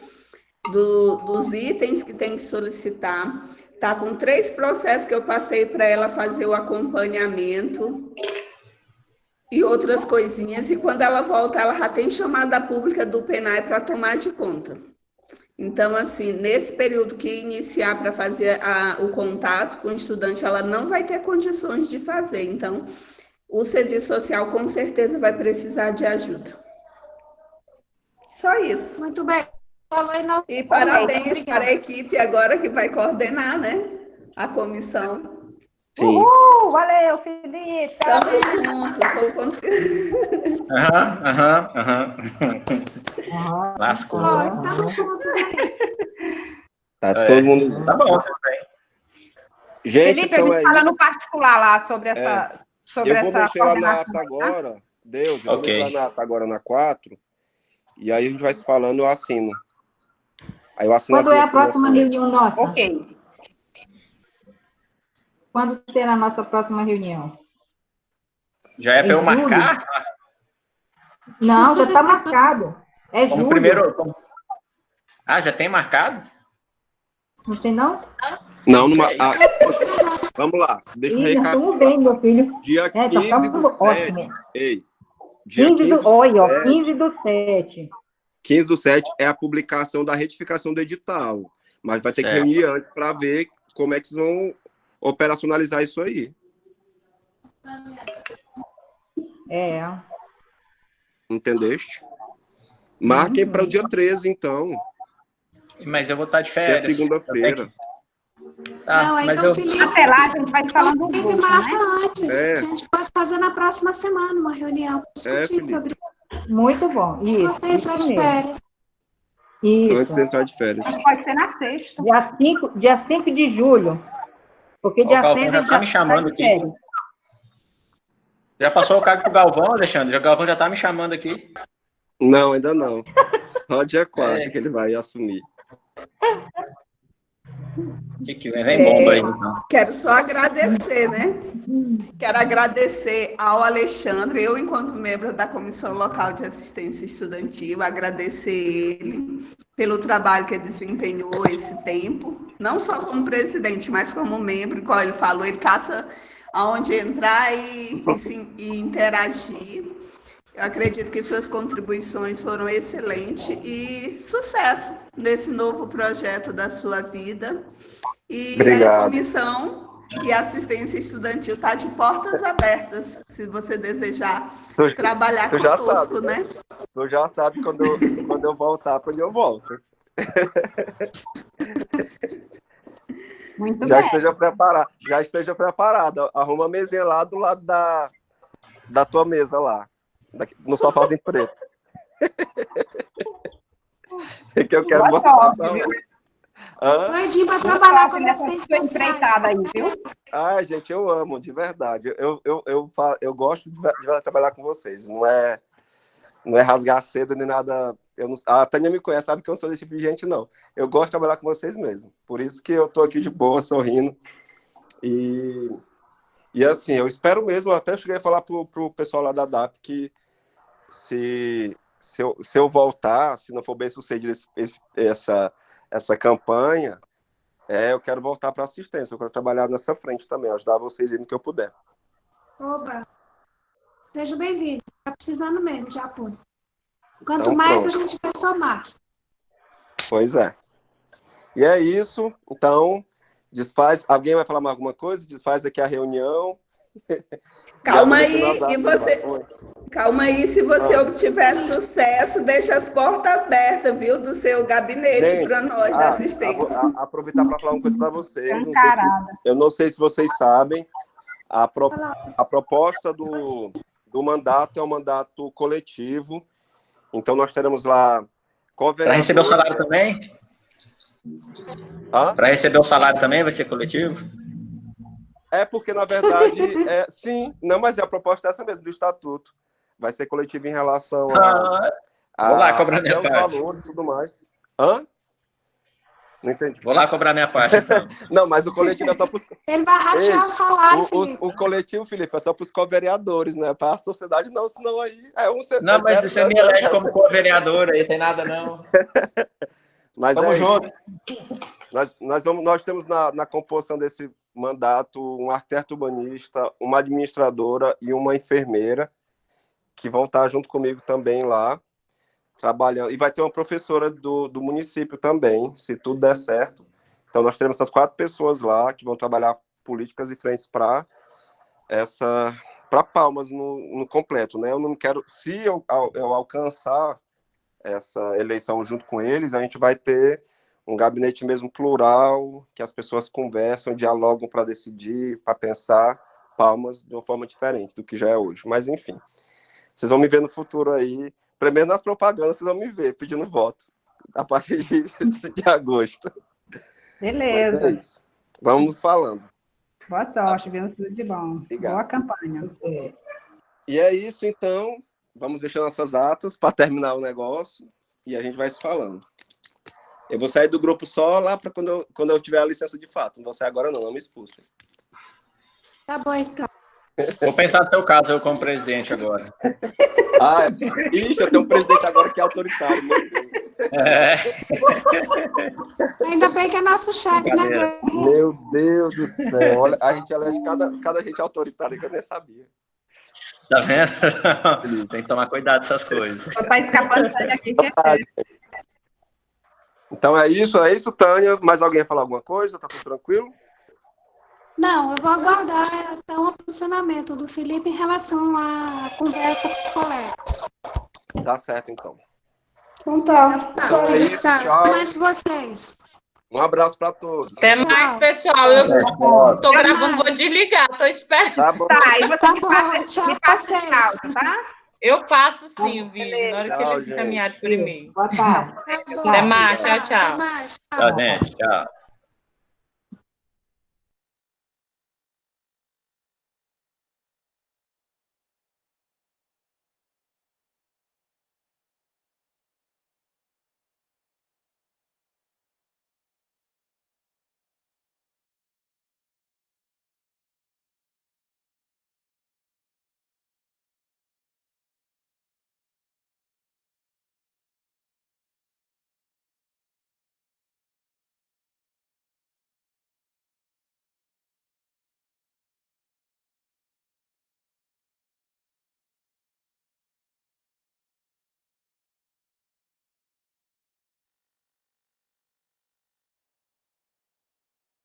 itens que tem que solicitar, está com 3 processos que eu passei para ela fazer o acompanhamento e outras coisinhas, e quando ela volta, ela já tem chamada pública do PNAE para tomar de conta. Então, assim, nesse período que iniciar para fazer o contato com o estudante, ela não vai ter condições de fazer. Então, o serviço social com certeza vai precisar de ajuda. Só isso. Muito bem. E parabéns para a equipe agora que vai coordenar, né? A comissão. Sim. Uhul! Valeu, Felipe! Estamos juntos. Lascou. Estamos juntos aí. Tá todo mundo. Tá bom. Gente, Felipe, então a gente fala isso. no particular lá sobre essa Eu vou mexer lá na ata coordenação, tá? agora. Deus, eu vou Ok. mexer lá na ata agora na 4. E aí a gente vai se falando, eu assino. Aí eu assino Quando é a as próxima mensagens. reunião nossa? Ok. Quando será a nossa próxima reunião? Já é para eu Em julho? marcar? Não, já está marcado. É Como julho. primeiro. Ah, já tem marcado? Não tem, não? Não, vamos lá, deixa eu Ih, nós recapitular. estamos bem, meu filho. Dia tá 15 do 7. ótimo. Ei, dia 15 do, do olha, ó, 7. 15 do 7. 15 do 7 é a publicação da retificação do edital. Mas vai ter que Certo. reunir antes para ver como é que eles vão operacionalizar isso aí. É. Entendeste? Marquem para o dia 13, então. Mas eu vou estar de É férias. segunda-feira. Não, mas então, eu... Felipe, Até lá a gente vai se falando um Felipe pouco, marca né? antes. É. A gente pode fazer na próxima semana uma reunião para discutir Felipe. sobre Muito bom. se Isso. você entrar de Isso mesmo. férias. Antes de Isso. entrar de férias. Mas pode ser na sexta. Dia 5 de julho. Porque Ó, o dia Galvão 6 já tá me chamando aqui. Já passou o cargo pro Galvão, Alexandre? O Galvão já tá me chamando aqui. Não, ainda não. Só dia 4 que ele vai assumir. Que vem bomba aí, então. Quero só agradecer, né? Quero agradecer ao Alexandre, eu, enquanto membro da Comissão Local de Assistência Estudantil, agradecer ele pelo trabalho que ele desempenhou esse tempo, não só como presidente, mas como membro, como ele falou, ele caça aonde entrar e interagir. Eu acredito que suas contribuições foram excelentes e sucesso nesse novo projeto da sua vida. E Obrigado. a comissão e a assistência estudantil está de portas abertas, se você desejar trabalhar tu já conosco, sabe, né? Tu já sabe quando eu voltar, quando eu volto. Muito Já bem. esteja preparado. Arruma a mesinha lá do lado da tua mesa lá. No sofazinho preto. que eu quero Boa voltar sorte, para lá. viu? Hã? Doidinho para Boa trabalhar com sorte as nessa assistentes sua sociais. empreitada aí, viu? Ai, gente, eu amo, de verdade. Eu gosto de trabalhar com vocês. Não é rasgar cedo nem nada. A Tânia me conhece, sabe que eu não sou desse tipo de gente, não. Eu gosto de trabalhar com vocês mesmo. Por isso que eu tô aqui de boa, sorrindo. E assim, eu espero mesmo, eu até cheguei a falar pro pessoal lá da DAP que se eu voltar, se não for bem sucedido essa campanha, eu quero voltar para assistência, eu quero trabalhar nessa frente também, ajudar vocês no que eu puder. Oba, seja bem-vindo. Está precisando mesmo de apoio. Quanto Então, mais pronto. a gente vai somar. Pois é. E é isso, então, alguém vai falar mais alguma coisa? Desfaz aqui a reunião. Calma aí, Oi. calma aí, se você obtiver sucesso, deixa as portas abertas, viu, do seu gabinete para nós da assistência. Aproveitar para falar uma coisa para vocês. Escancarada. Eu não sei se vocês sabem, a proposta do mandato é um mandato coletivo. Então, nós teremos lá Para receber o salário também? Para receber o salário também vai ser coletivo? Porque, na verdade, sim, não, mas a proposta é essa mesmo, do estatuto. Vai ser coletivo em relação Vou lá cobrar minha parte. Valores e tudo mais. Hã? Não entendi. Vou lá cobrar minha parte, então. Não, mas o coletivo é só para os... Ele vai ratear o salário, Felipe. O coletivo, Felipe, é só para os co-vereadores, né? Para a sociedade, não, senão aí... Não, mas você me elege como co-vereador, aí tem nada, não. Mas Tamo junto. Nós temos na composição desse mandato um arquiteto urbanista, uma administradora e uma enfermeira que vão estar junto comigo também lá, trabalhando. E vai ter uma professora do município também, se tudo der certo. Então, nós teremos essas 4 pessoas lá que vão trabalhar políticas e frentes para Palmas no completo, né? Eu não quero... Se eu alcançar essa eleição junto com eles, a gente vai ter um gabinete mesmo plural, que as pessoas conversam, dialogam para decidir, para pensar Palmas de uma forma diferente do que já é hoje. Mas, enfim, vocês vão me ver no futuro aí, primeiro nas propagandas, vocês vão me ver pedindo voto, a partir de agosto. Beleza. Mas é isso. Vamos falando. Boa sorte, viu? Tudo de bom. Obrigado. Boa campanha. E é isso, então. Vamos deixar nossas atas para terminar o negócio e a gente vai se falando. Eu vou sair do grupo só lá para quando eu tiver a licença de fato. Não vou sair agora não me expulsem. Tá bom, então. Vou pensar no seu caso, eu como presidente agora. Ixi, eu tenho um presidente agora que é autoritário, meu Deus. Ainda bem que é nosso chefe, né? Meu Deus do céu. Olha, a gente elege cada gente autoritária que eu nem sabia. Tá vendo? Tem que tomar cuidado com essas coisas. Tá escapando daqui, que Então é isso, Tânia. Mais alguém vai falar alguma coisa? Tá tudo tranquilo? Não, eu vou aguardar então o posicionamento do Felipe em relação à conversa com os colegas. Tá certo, então. Então tá. Então é isso, tchau. Até mais vocês. Um abraço para todos. Até mais, pessoal. Eu tô gravando, vou desligar, tô esperando. Tá bom. Tá, e você me passa, tchau, me passa o áudio, tá? Eu passo sim o vídeo, na hora que Tchau, eles gente. encaminharem por e-mail. Boa tarde. Até mais, tchau, tchau. Até mais. Tchau, gente. Tchau.